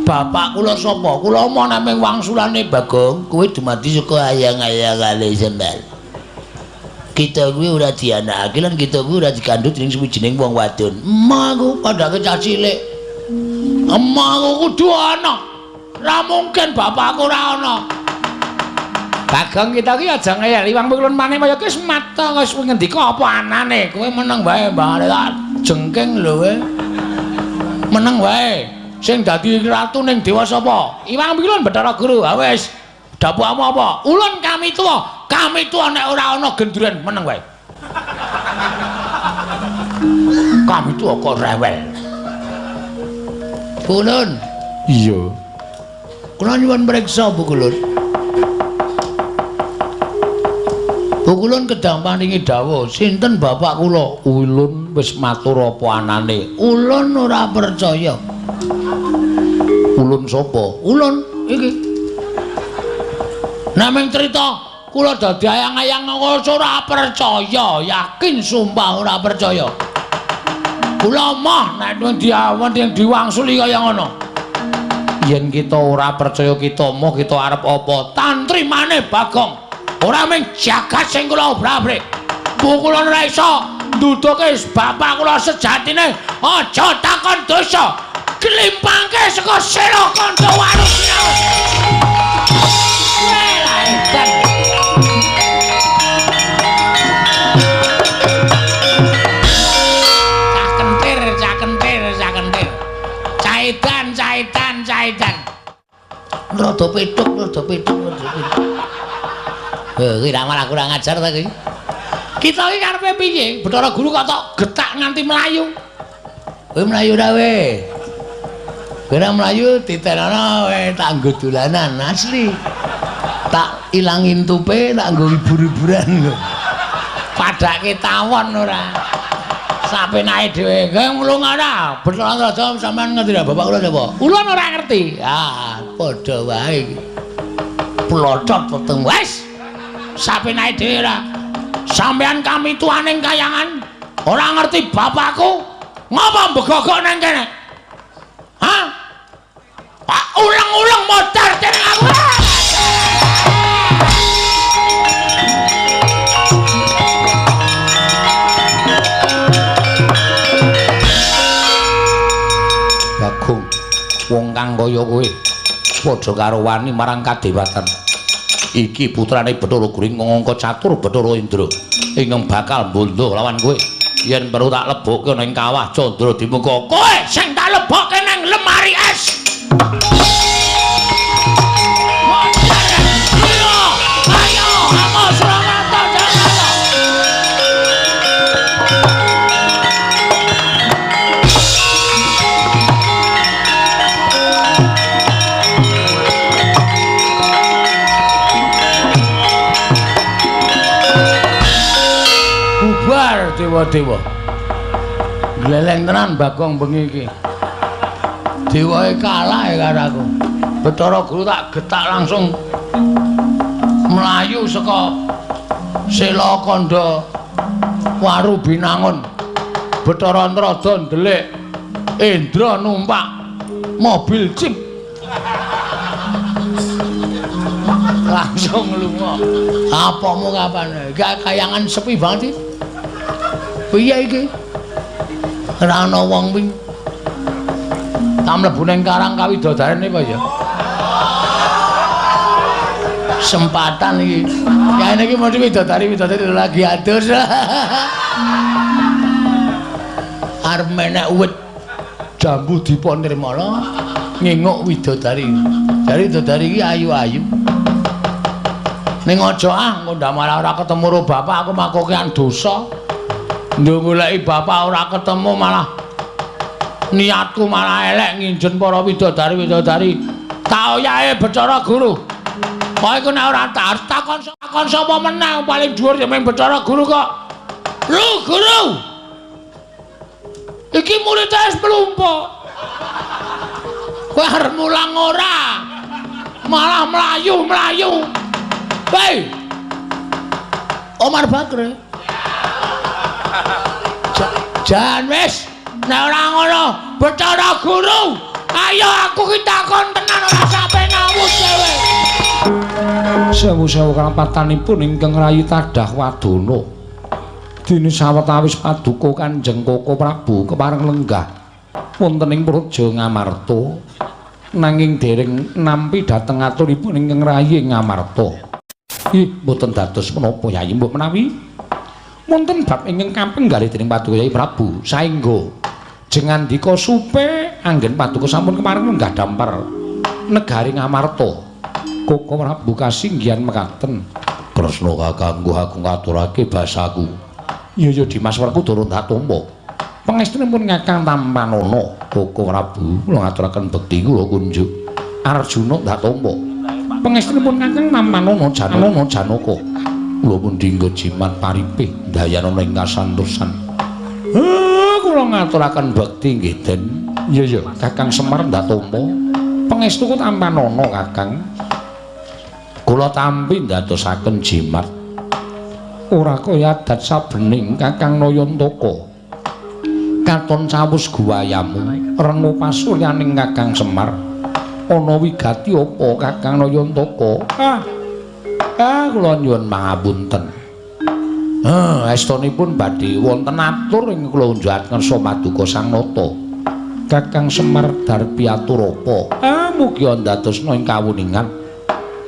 Speaker 2: Bapak kula sapa? Kula omong namung wangsulane Bagong, kowe dumadi saka ayang-ayangane sembal. Kita kuwi ora dianakake lan kita kuwi ora dikandhut dening suwijining wong wadon. Emahku padake cah cilik. Emahku kudu ana. Ora mungkin bapakku ora ana.
Speaker 1: Bagong kita ki aja ngeyel iwang pukulun maneh kaya wis mata wis ngendika apa anane. Kowe meneng wae mbane tak jengking lho kowe. Meneng wae. Sing dadi ratu ning dewa sapa? Iwang Pilon Bathara Guru. Ha wis. Dapukamu apa? Ulun kami tuwa. Kami tuwa nek ora ana genduren meneng wae. Kami tuwa kok rewel.
Speaker 2: Kulun.
Speaker 1: Iya.
Speaker 2: Kula nyuwun priksa Bu Kulun. Bu Kulun kedang paringi dawuh, sinten bapak kula?
Speaker 1: Ulun wis matur apa anane.
Speaker 2: Ulun ora percaya.
Speaker 1: Ulun sapa?
Speaker 2: Ulun iki. Nameng cerita kula dadi ayang-ayang ora percaya, yakin sumpah ora percaya. Kula mah nek diawan yang diwangsuli kaya ngono.
Speaker 1: Yen kita ora percaya kita moh kita arep apa?
Speaker 2: Tantrimane Bagong. Ora mung jagat sing kula obrak-abrik. Bu kula ora iso nduduke bapak kula sejatine aja takon dosa. Klimpangke saka sira kandha warung sinaos. Welaikan. Cakentir. Caitan. Rada petuk. Kuwi ra malah kurang ajar ta kuwi. Kita iki karepe piye? Bathara Guru kok tok getak nganti mlayu. Kowe mlayu ra we? Kira melayu titenana wae tak nggo dolanan asli. Tak ilangin tupe tak nggo hibur-hiburan. Padake tawon ora. Sapenake dhewe ngulung ora. Bathara Raja sampean ngerti ra bapak kula sapa? Ulun ora ngerti. Ah, padha wae. Plocot weteng wis. Sapenake dhewe ora. Sampean kami tuaning kayangan ora ngerti bapakku. Ngapa mbegogok nang kene? Hah? Pak ulang-ulang modar dening aku.
Speaker 1: Bagong, wong kang kaya kowe padha karo wani marang kadewatan. Iki putrane Bathara Guru ngangka catur Bathara Indra ingkang bakal bondo lawan kowe. Yen perlu tak lebokke ning kawah Candra Dimuka.
Speaker 2: Kowe sing tak lebokke nang lemari es. Ayo, amos Ramata Janata. Bubar dewa-dewa. Gleleng tenan Bagong bengi iki. Dewae kalah karo aku. Bathara Guru tak getak langsung melayu saka Sela Kandha Waru Binangun. Bathara Antrada ndelik Indra numpak mobil jeep. Langsung lunga. Apamu kapan? Gak kayangan sepi banget iki. Piye iki? Ora ana wong wing. Tak mlebu ning Karang Kawidodaren apa ya? Sempatan iki. Ya iki mesti widodari lagi adus. Arep menek uwit jambu dipun nirmala ngengok widodari. Dari widodari iki ayu-ayu. Ning aja engko ndak malah ora ketemu karo bapak aku makokean dosa. Nduk goleki bapak ora ketemu malah niatku malah elek nginjen para widodari. Tak oyahe Bathara Guru.
Speaker 1: Kok iku nek ora tak takon sapa meneh paling dhuwur ya mung Bathara Guru kok. Lho, Guru. Iki murid wis mlumpuk. Kowe arep mulang ora? Malah mlayu. Hei. Omar Bakri. Jan wis nek ora ngono Bathara Guru. Ayo aku ki takon tenan ora sampe nawus kowe. Sewu-sewu kalampatanipun ingkang rayi tadah Wadana. Dene sawetawis paduka Kanjeng Koko Prabu kepareng lenggah wonten ing Praja Ngamarta. Nanging dereng nampi dhateng aturipun ingkang rayi Ngamarta. Ih, mboten dados menapa Yayi mbok menawi wonten bab ingkang kapenggalih dening Paduka Yayi Prabu saengga jengandika supe anggen Paduka sampun kepareng lenggah dampar negari Ngamarta. Koko Prabu kasinggihan mekaten. Kresna kakangku aku ngaturake basaku. Iya Dimas Werku durung tak tampa. Pangestunipun Kakang Tampanana. Koko Prabu kula ngaturaken bekti kula kunjuk. Arjuna tak tampa. Pangestunipun Kakang Tampanana Janaka. Kula pun dinggo jimat paripih dayanana ing kasantosan. Kula ngaturaken bekti nggih Den. Iya Kakang Semar tak tampa. Pangestu Tampanana Kakang. Kula tampi ndadosaken jimat ora kaya adat sabening Kakang Nayantaka. Katon cawus guwayamu renu pasuryaning Kakang Semar ana wigati apa Kakang Nayantaka? Kula nyuwun pangapunten. Estunipun badhe wonten atur ing kula unjukaken Paduka Sang Nata. Kakang Semar darpi aturapa. Mugi ndadosna ing kawuningan.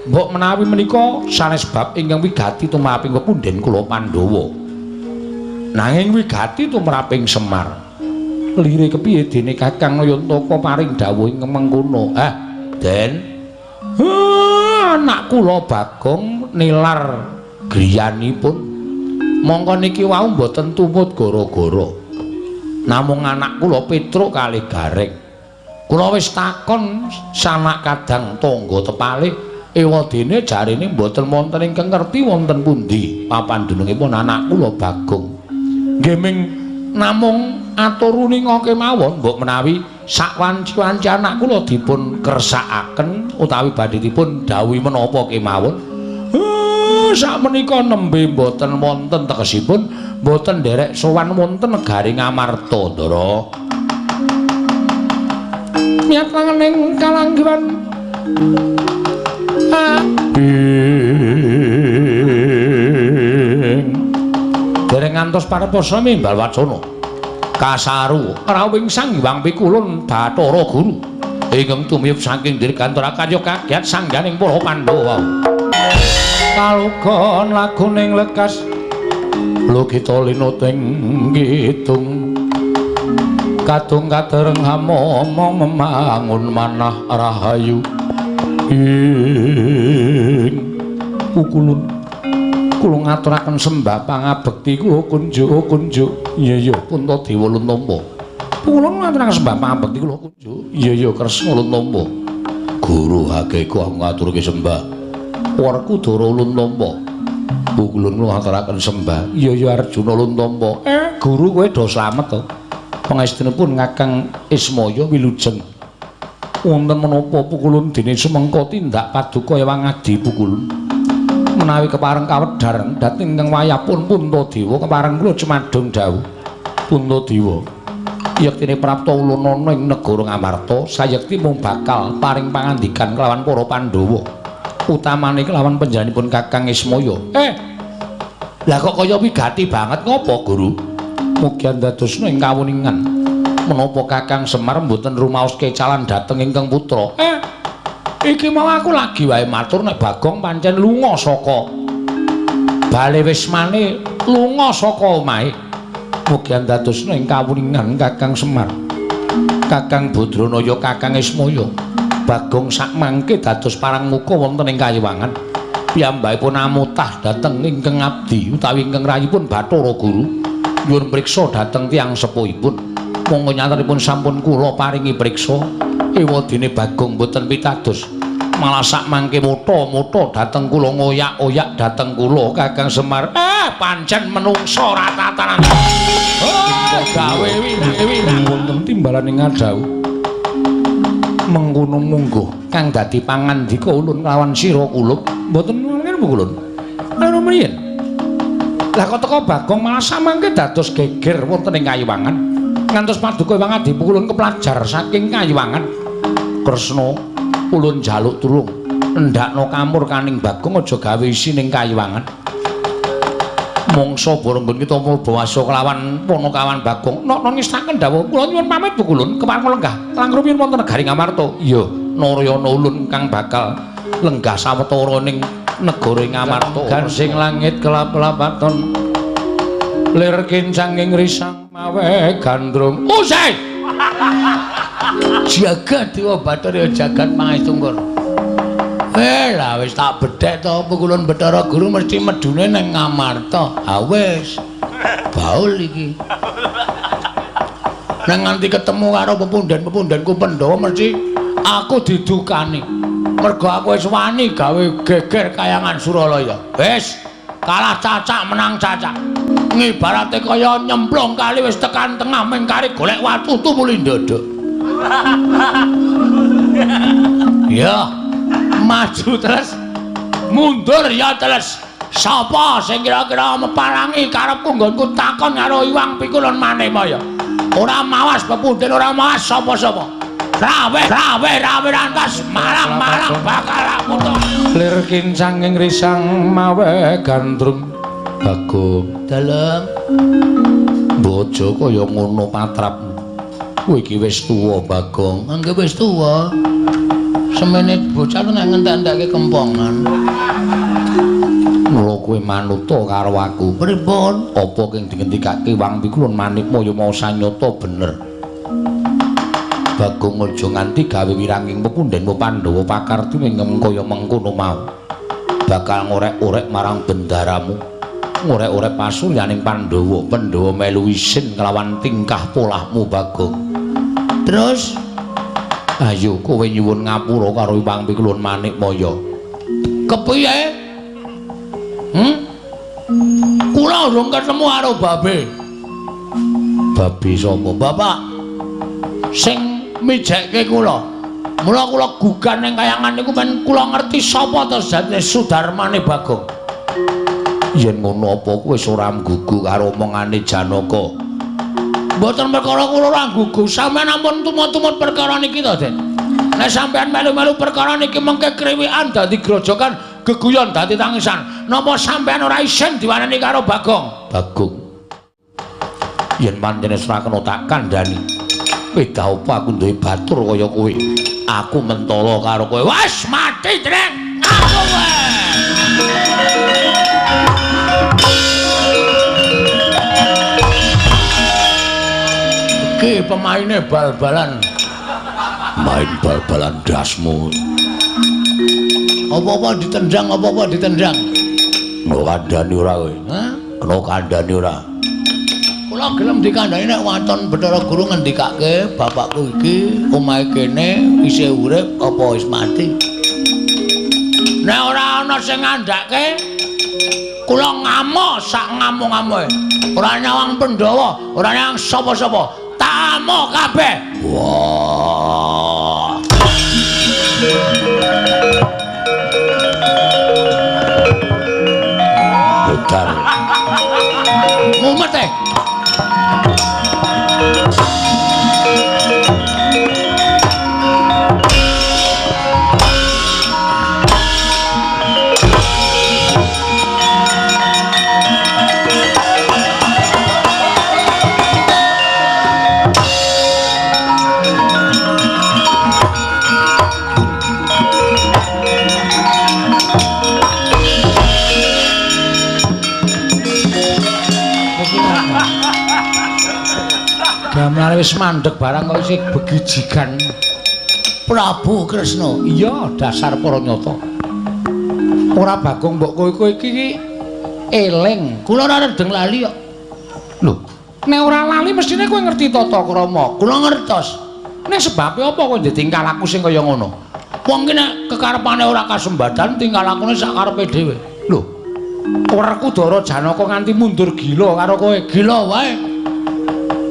Speaker 1: Mbok menawi menika sanes bab ingkang wigati tumraping pepundhen kula Pandhawa. Nanging wigati tumraping Semar. Lire kepiye dene Kakang Nayantaka paring dawuh ing mengkono? Den. Anak kula Bagong nilar griyanipun. Mongko niki wau mboten tumut gara-gara. Namung anak kula Petruk kalih Gareng. Kula wis takon sanak kadang tangga tepalih ewadene jarine mboten wonten ingkang ngerti wonten pundi papandunungipun anak kula Bagong. Nggih ming namung aturuni ngoke mawon mbok menawi sakwanci-wanci anak kula dipun kersakaken utawi badhe dipun dawuhi menapa kemawon. Sakmenika nembe mboten wonten tegesipun mboten nderek sowan wonten negari Ngamarta Ndara. Miyatanganing kalanggihan dereng ngantos parepasa mimbal wacana kasaru rawing Sang Hyang Pikulun Bathara Guru ingkang tumiyup saking dirgantara kaya kagiat sangganing para Pandhawa. Kalugon laguning lekas logita linuting gitung kadung kadereng hamomong memangun manah rahayu ing pukulun kula ngaturaken sembah pangabekti kula kunjuk iya Puntadewa Luntampa kula ngaturaken sembah pangabekti kula kunjuk iya Kresna Luntampa Guru hakeku aku ngaturke sembah Werkudara Luntampa pukulun kula ngaturaken sembah iya Arjuna Luntampa Guru kowe do slamet to pangestunipun Kakang Ismaya wilujeng wonten menapa pukulun dene sumengko tindak paduka ewang adi pukulun menawi kepareng kawedhar dhateng ingkang wayahipun Puntadewa kepareng kula cemadhong dawuh Puntadewa yektine prapta ulunana ing negara Ngamarta sayekti mung bakal paring pangandikan kelawan para Pandhawa utamane kelawan panjenenganipun Kakang Ismaya lah kok kaya wigati banget ngopo Guru mugi ndadosna ing kawuningan menapa Kakang Semar mboten rumaos kecalan dhateng ingkang putra. Iki mau aku lagi wae matur nek Bagong pancen lunga saka bale wismane lunga saka omahe. Mugi ndadosna ing kawuningan Kakang Semar. Kakang Badranaya Kakang Ismaya. Bagong sak mangke dados parang muka wonten ing kayiwangan. Piyambakipun amutah dhateng ingkang abdi utawi ingkang rayipun Bathara Guru. Nyuwun priksa dhateng tiyang sepuhipun. Monggo nyatanipun sampun kula paringi priksa ewadene Bagong boten pitados malah sak mangke muto-muto dateng kula ngoyak-oyak dateng kula Kakang Semar. Pancen menungso ra tatanan. Gawe winang wonten timbalan ing Ngadawu. Mengkono mungguh kang dadi pangandika ulun kelawan sira kulup mboten ngene Bu Kulun. Ana mriyen. Lah kok teko Bagong malah samangke dados geger wonten ing Kayuwangan. Ngantos paduka Hyang Adi Kulun kepelajar saking Kayuwangan. Kresna ulun jaluk tulung ndakno kamur kaning Bagong aja gawe isi ning Kayuwangan. Mongso boronggon kita mulbawasa kelawan Ponokawan Bagong. Nok ngestaken dawuh kula nyuwun pamit Bu Kulun kepareng lenggah. Langkung wonten negari Ngamarta. Iya, Narayana ulun kang bakal lenggah sawetara ning negara Ngamarta. Gansing langit kelap-kelapaton. Lir kincanging risang mawe gandrung. Usai. Jagat Dewa Bathara jagat Pangestu. Lah wis tak bedhek to Kulun Bathara Guru mesti medune nang Ngamarta. Ha wis. Baul iki. Nang nganti ketemu karo pepundhen-pepundhenku Pandhawa mesti aku didukani. Mergo aku wis wani gawe geger Kayangan Suralaya. Wis, kalah cacak menang cacak. Ngibarate kaya nyemplung kali wis tekan tengah ming kari golek watu tumuli ndodok. Ya, maju terus, mundur ya terus. Sapa sing kira-kira meparangi karepku nggonku takon karo Iwang Pikulun Manemaya. Ora mawas pepundhen, ora mawas sapa-sapa. Rawe rantas marang bakal aku to. Lir kincanging risang mawe gandrung. Bagong dalem. Bojo kaya ngono patrapmu. Kowe iki wis tuwa, Bagong. Anggep wis tuwa. Semene bocah nek ngentek-entekke kempongan. Mula kowe manuta karo aku. Pripun? Apa kang dingendikake Wang Pikulun Manikmaya mau sanyata bener. Bagong aja nganti gawe wiranging pepundhenmu Pandhawa pakartine kaya mengkono mau. Bakal ngorek-orek marang bendaramu. Ngorek-orek pasuryaning Pandhawa. Pandhawa melu isin kelawan tingkah polahmu Bagong. Terus ayo kowe nyuwun ngapura karo Iwang Pikulun Manikmaya. Kepiye? Kula urung ketemu karo babe. Babe sapa? Bapak sing mijekke kula. Mula kula gugan ning Kayangan niku men kula ngerti sapa to jane Sudarmane Bagong. Yen ngono apa kowe wis ora nggugu karo omongane Janaka? Mboten perkara kula ora nggugu, sampeyan ampun tumut-tumut perkara niki to, Den. Nek sampeyan melu-melu perkara niki mengke kriwikan dadi grojokan, geguyon dadi tangisan. Napa sampeyan ora isin diwaneni karo Bagong? Bagong. Yen pancen ora kena tak kandhani. Wedah apa aku duwe batur kaya kowe? Aku mentala karo kowe. Wes mati, Dreng. Aku kowe. Iki pemaine bal-balan. Main bal-balan dasmu. Apa-apa ditendang, apa-apa ditendang. Kena kandhani ora kowe? Hah? Kena kandhani ora? Kula gelem dikandhani nek wonten Bathara Guru ngendikake bapakku iki omahe kene isih urip apa wis mati. Nek ora ana sing ngandhake kula ngamuk sak ngamuk-ngamuke. Ora nyawang Pandhawa, ora nyawang sapa-sapa. Tak amuk kabeh. Wah. Betar. Mumet. Gamane wis mandeg barang kok isih begijigan. Prabu Kresna. Iya, dasar para nyata. Ora Bagong mbok kowe iki eling. Kula ora redeng lali kok. Lho, nek ora lali mestine kowe ngerti tata krama. Kula ngertos. Nek sebabe apa kowe ndek tingkah laku sing kaya ngono? Wong ki nek kekarepane ora kasembadan tinggal lakune sak karepe dhewe. Lho. Werkudara Janaka nganti mundur gila karo kowe. Gila wae.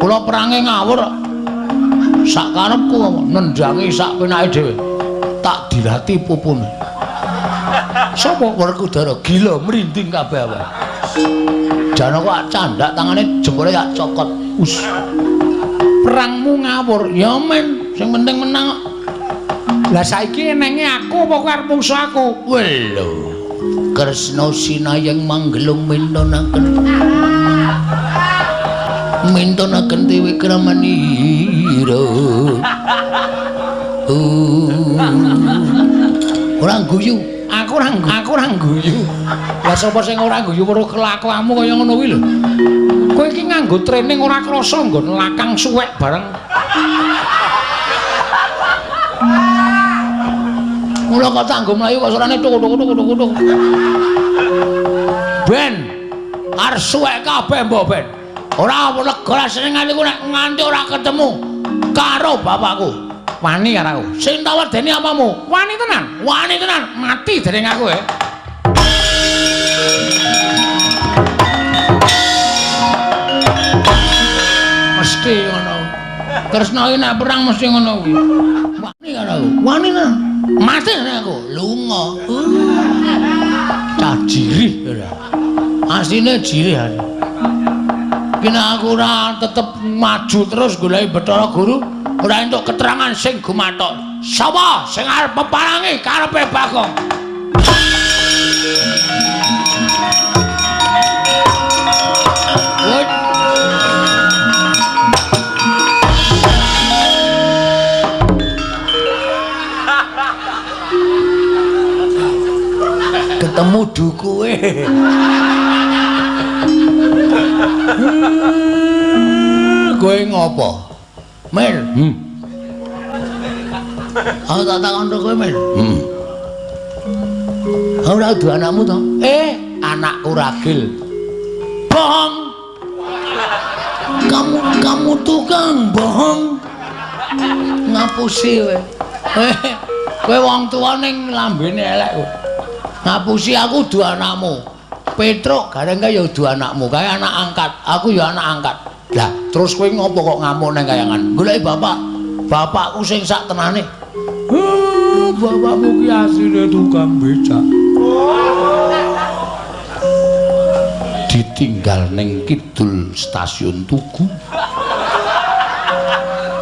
Speaker 1: Kula perange ngawur. Sak karepku nendhangi sak penake dhewe. Tak dirati pupune. Sapa Werkudara gila merinding kabeh wae. Janaka candak tangane jempole tak cokot. Us. Perangmu ngawur. Ya men, sing penting menang. Lah saiki enenge aku apa kowe arep mungsuh aku?
Speaker 2: Lho. Kresna sinayang manggelung mintonaken. Mintonaken dewe kramanira. Ora guyu.
Speaker 1: Aku ora guyu. Lah sapa sing ora guyu weruh kelakuanmu kaya ngono kuwi lho. Kowe iki nganggo training ora krasa nggon lakang suwek bareng. Mula kok tanggo mlayu kok surane tuk. Ben, arep suwek kabeh mbok Ben. Ora lega senengane ku nek nganti ora ketemu karo bapakku. Wani karo aku. Sing tak wedeni apamu? Wani tenan, mati dening aku Mesti ngono. Kresna iki nek perang mesti ngono kuwi. Wani karo aku. Wani tenan. Mati dening aku. Lunga. Cah jirih ora. Asline jirih ane. Kena aku ora tetep maju terus goleki Bathara Guru. Ora entuk keterangan sing gumathok. Sapa sing arep peparangi karepe Bagong? Woi. Ketemu dukuwe. Kowe ngopo? Mel. Aku tak takon kowe, Mel. Ora duwe anakmu to? Anakku ragil. Bohong. Kamu tukang bohong. Ngapusi kowe. Kowe wong tuwa ning lambene elek kok. Ngapusi aku duwe anakmu. Petruk gareng kae ya duwe anakmu, kae anak angkat. Aku ya anak angkat. Lah, terus kowe ngopo kok ngamuk nang kayangan? Goleki bapak. Bapakku sing sak tenane. Bapakmu ki asline tukang becak. Ditinggal ning kidul stasiun Tugu.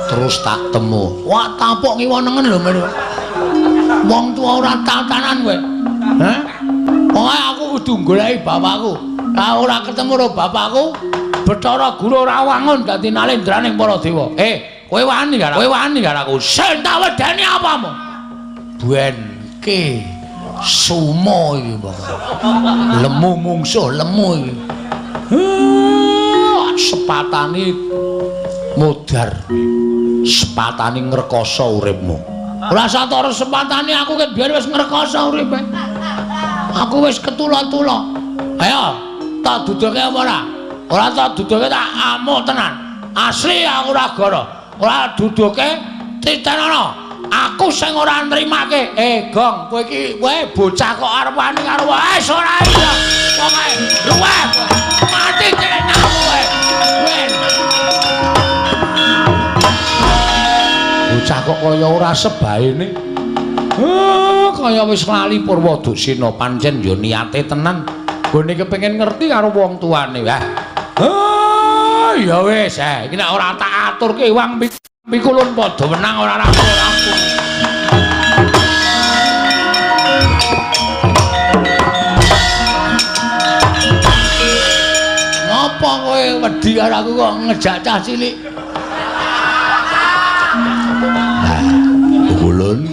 Speaker 1: Terus tak temu. Wah, tapok ngiwonengen lho, Men. Wong tuwa ora tatanan kowe. Hah? Pokoke aku kudu goleki bapakku. Lah ora ketemu karo bapakku. Bathara Guru ora wangun dadi nalendraning para dewa. Kowe wani karo aku. Sing tak wedeni apamu? Buenke sumo iki, Mbak. Lemu mungsuh lemu iki. Sepatane modar. Sepatane ngrekoso uripmu. Ora satara sepatane aku ket biyen wis ngrekoso uripe. Aku wis ketula-tula. Ayo, tak duduke apa ora? Ora tak duduke tak amuk tenan. Asli aku ora goro. Ora duduke titenono. Aku sing ora nrimake. Gong, kowe iki bocah kok arep wani karo wis ora iya. Pokoke luweh. Mati tenan kowe. Wen. Bocah kok kaya ora sebaene. Kaya wis lali Purwadasena pancen ya niate tenan. Gone kepengin ngerti karo wong tuane. Ya wis, iki nek ora tak aturke wong pikulun padha menang ora rampung. Ngopo kowe wedi karo aku kok ngejak cah cilik?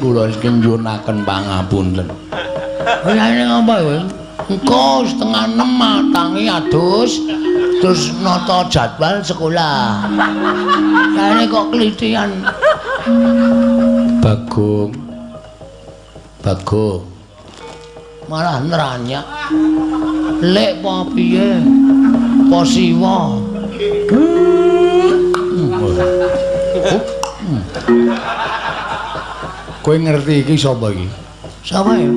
Speaker 1: Kula iki nyuwunaken pangapunten. Oyane ngopo kowe? Engko setengah 6 tangi adus terus nata jadwal sekolah. Kayane kok kelitian. Bagong. Malah nranyak. Lek apa piye? Apa siwa?
Speaker 2: Kowe ngerti iki sapa iki?
Speaker 1: Sapa ya?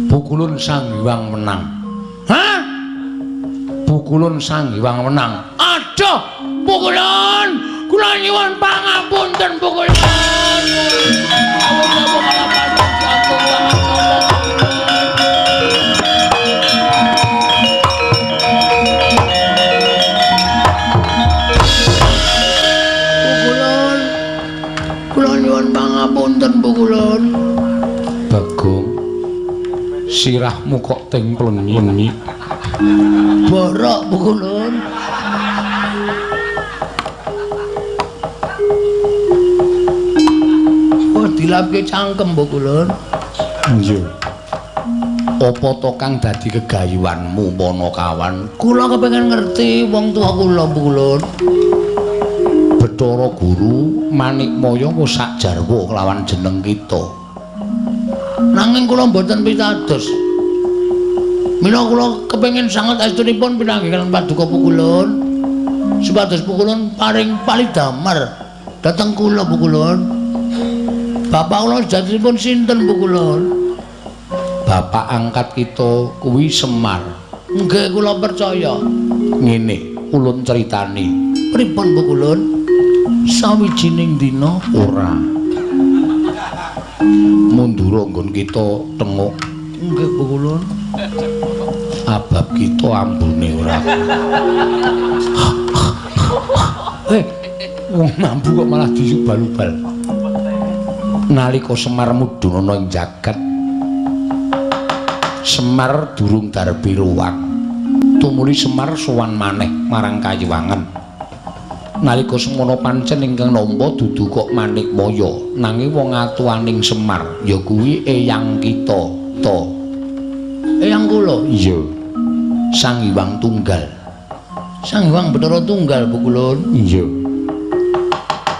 Speaker 2: Pukulun Sang Hyang Menang. Hah? Pukulun Sang Hyang Menang.
Speaker 1: Aduh, Pukulun. Kula nyuwun pangapunten Pukulun. Pangapunten Pukulun.
Speaker 2: Bagong. Sirahmu kok templon nyinyi.
Speaker 1: Borok Pukulun. Oh, dilapke cangkem Pukulun.
Speaker 2: Iya. Apa to kang dadi gegayuhanmu Panakawan?
Speaker 1: Kula kepengin ngerti wong tuwa kula Pukulun.
Speaker 2: Bathara Guru Manikmaya wis sak jarwa kelawan jeneng kita.
Speaker 1: Nanging kula mboten pitados. Mila kula kepengin sanget astunipun pinanggihan paduka Pukulun. Supados Pukulun paring palidamar dhateng kula Pukulun. Bapak kula sejatosipun sinten Pukulun?
Speaker 2: Bapak angkat kita kuwi Semar.
Speaker 1: Nggih kula percaya.
Speaker 2: Ngene, ulun critani.
Speaker 1: Pripun Pukulun? Sawijining dina
Speaker 2: Ora. Mundura nggon kita tenguk.
Speaker 1: Nggih Pukulun.
Speaker 2: Abab kita ambune ora. Wong mambu kok malah disubal-ubal. Nalika Semar mudhun ana ing jagat, Semar durung darbi ruwang. Tumuli Semar sowan maneh marang Kayiwangen. Nalika semono pancen ingkang nampa dudu kok Manikmaya, nanging wong atuwaning Semar ya kuwi eyang kita, to.
Speaker 1: Eyang kula?
Speaker 2: Iya. Sang Hyang Tunggal.
Speaker 1: Sang Hyang Bathara Tunggal Pukulun.
Speaker 2: Iya.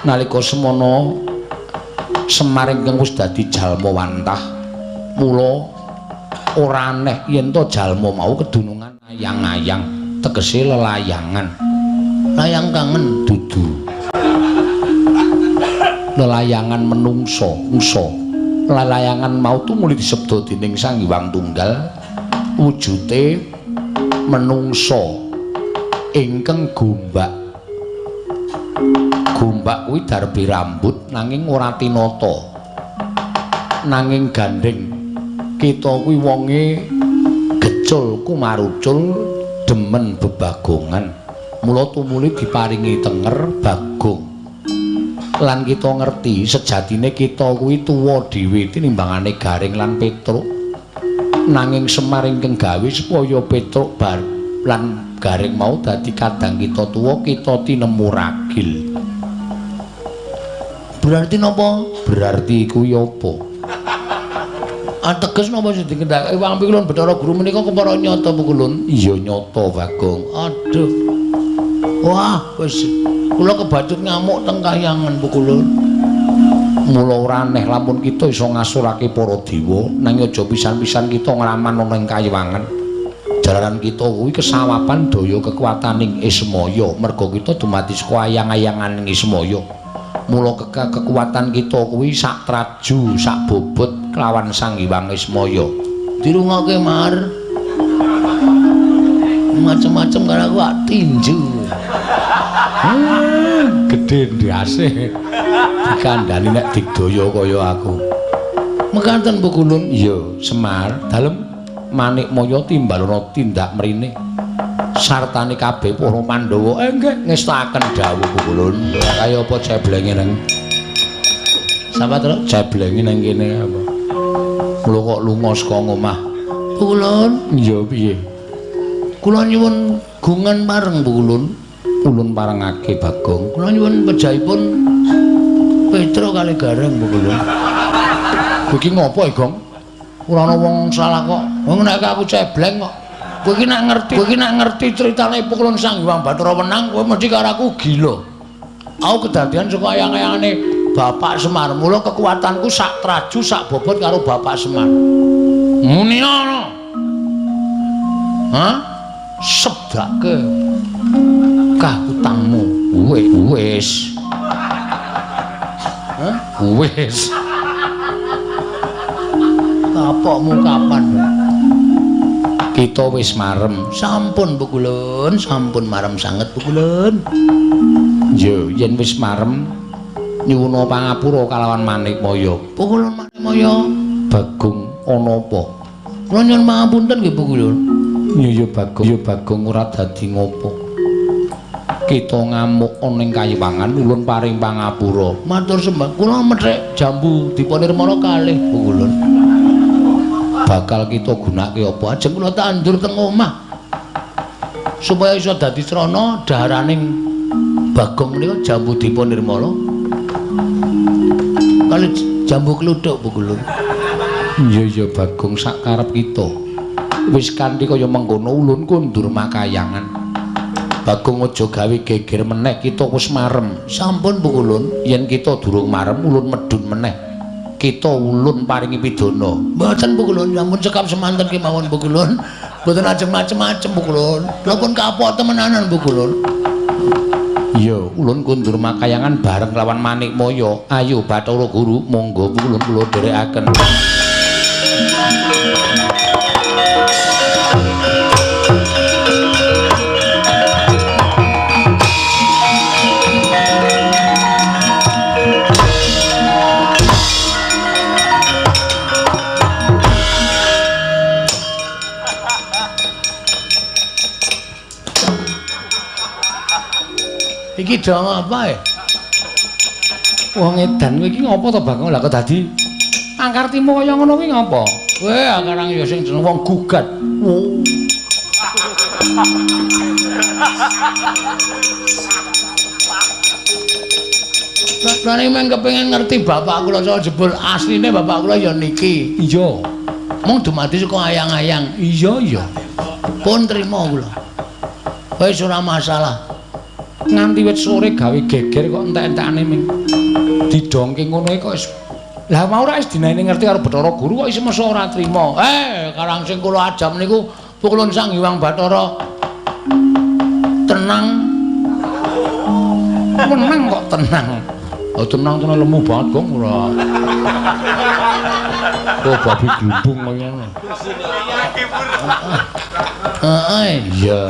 Speaker 2: Nalika semono Semar ingkang wis dadi jalma wantah, mula ora aneh yen to jalma mau kedunungan ayang-ayang, tegese lelayangan.
Speaker 1: Layang kangen
Speaker 2: Dudu. Lelayangan menungso, usa. Lelayangan mau tumuli disebda dening Sang Hyang Tunggal wujute menungso ingkang gombak. Gombak kuwi darbi rambut nanging ora tinata. Nanging gandeng. Kita kuwi wonge gecul kumarucul demen bebagongan. Mula tumuli diparingi tenger Bagong. Lan kita ngerti sejatine kita kuwi tuwa dhewe tinimbangane Garing lan Petruk. Nanging Semar ingkang gawe supaya Petruk lan Garing mau dadi kadang kita tuwa, kita tinemu ragil.
Speaker 1: Berarti napa?
Speaker 2: Berarti kuwi apa?
Speaker 1: Ateges napa sing dikendhake Wang Pikulun Bathara Guru menika kepara nyata Pukulun?
Speaker 2: Iya nyata Bagong.
Speaker 1: Aduh. Wah, wis kula kebacut ngamuk teng kahyangan Pukulun.
Speaker 2: Mula ora aneh lamun kita iso ngasurake para dewa, nanging aja pisan-pisan kita ngraman ana ing Kayiwangen. Jalaran kita kuwi kesawapan daya kekuwataning Ismaya, merga kita dumadi saka ayang-ayanganing Ismaya. Mula kekuwatan kita kuwi sak traju, sak bobot kelawan Sang Hyang Ismaya.
Speaker 1: Dirungokke Mar. Macem-macem karo aku wak tinju.
Speaker 2: Gedhe ndase. Dikandhani nek digdaya kaya aku.
Speaker 1: Mekaten Pukulun.
Speaker 2: Iya, Semar, dalem Manikmaya timbalana tindak mrene. Sartane kabeh para Pandhawa nggih ngestaken dawuh Pukulun. Kaya apa ceblenge nang.
Speaker 1: Sapa to?
Speaker 2: Ceblenge nang kene apa? Kula kok lunga saka omah.
Speaker 1: Pukulun.
Speaker 2: Iya piye?
Speaker 1: Kula nyuwun gungan bareng Pukulun.
Speaker 2: Ulun parengake Bagong.
Speaker 1: Kula nyuwun pejahipun Petruk kali Gareng Pukulun.
Speaker 2: Kowe iki ngopo, Gong? Ora ana wong salah kok.
Speaker 1: Wong nek aku cebleng kok. Kowe iki nek ngerti critane Pukulun Sang Hyang Bathara Menang, kowe mesti karo aku gila. Aku kedadian saka ayang-ayangane Bapak Semar. Mula kekuatanku sak traju sak bobot karo Bapak Semar. Muni ana. Hah? Sebdake kahutangmu. Wis. Hah?
Speaker 2: Wis. kapokmu kapan?
Speaker 1: Kita wis marem.
Speaker 2: Sampun Bu Kulun, sampun marem sanget Bu Kulun.
Speaker 1: Yo, yen wis marem nyuwuna pangapura kalawan Manikmaya.
Speaker 2: Bu Kulun Manikmaya,
Speaker 1: Bagong ana apa?
Speaker 2: kula nyuwun pangapunten nggih Bu Kulun.
Speaker 1: Ya Bagong ora dadi ngopo. Kita ngamuk ana ing Kayiwangan ulun paring pangapura.
Speaker 2: Matur sembah, kula methek jambu dipunirmara kalih Bu Kulun.
Speaker 1: Bakal kita gunake apa?
Speaker 2: Ajeng kula tandur teng omah. Supaya iso dadi srana daharaning Bagong menika jambu dipunirmara. Kali jambu kluthuk Bu Kulun.
Speaker 1: Ya Bagong sak karep kita. Wis kanthi kaya mengkono ulun kundur makayangan. Bagong aja gawe geger meneh, kita wis marem.
Speaker 2: Sampun Bu Kulun.
Speaker 1: Yen kita durung marem ulun medhun meneh. Kita ulun paringi pidana.
Speaker 2: Mboten Bu Kulun, sampun cekap semanten kemawon Bu Kulun. Mboten ajeng macem-macem Bu Kulun. Kula pun kapok temenanan Bu Kulun.
Speaker 1: Ya, ulun kundur makayangan bareng lawan Manikmaya. Ayo Bathara Guru, monggo ulun kula dherekaken.
Speaker 2: Iki dong apa ya?
Speaker 1: Wong edan kowe iki ngopo to Bagong? Lah kok dadi angkartimu kaya ngono kuwi ngopo?
Speaker 2: Kowe akarang ya sing jeneng wong gugat.
Speaker 1: Oh.
Speaker 2: Lan men kepengin ngerti bapak kula saha jebul asline bapak kula ya niki.
Speaker 1: Iya.
Speaker 2: Mung dumadi saka ayang-ayang.
Speaker 1: Iya.
Speaker 2: Pun trima kula. Wis ora masalah.
Speaker 1: Nganti wit sore gawe geger kok entek-entekane ming didongke ngono kok wis. Lah mau ora wis dinaene ngerti karo Bathara Guru kok isih mesa ora trima.
Speaker 2: Karang sing kula ajam niku pukulun Sang Hyang Bathara. Tenang.
Speaker 1: Menang kok tenang. Oh tenang tenan lemu banget Gong ora. Oh babi glubung kaya ngono.
Speaker 2: Heeh.
Speaker 1: Iya.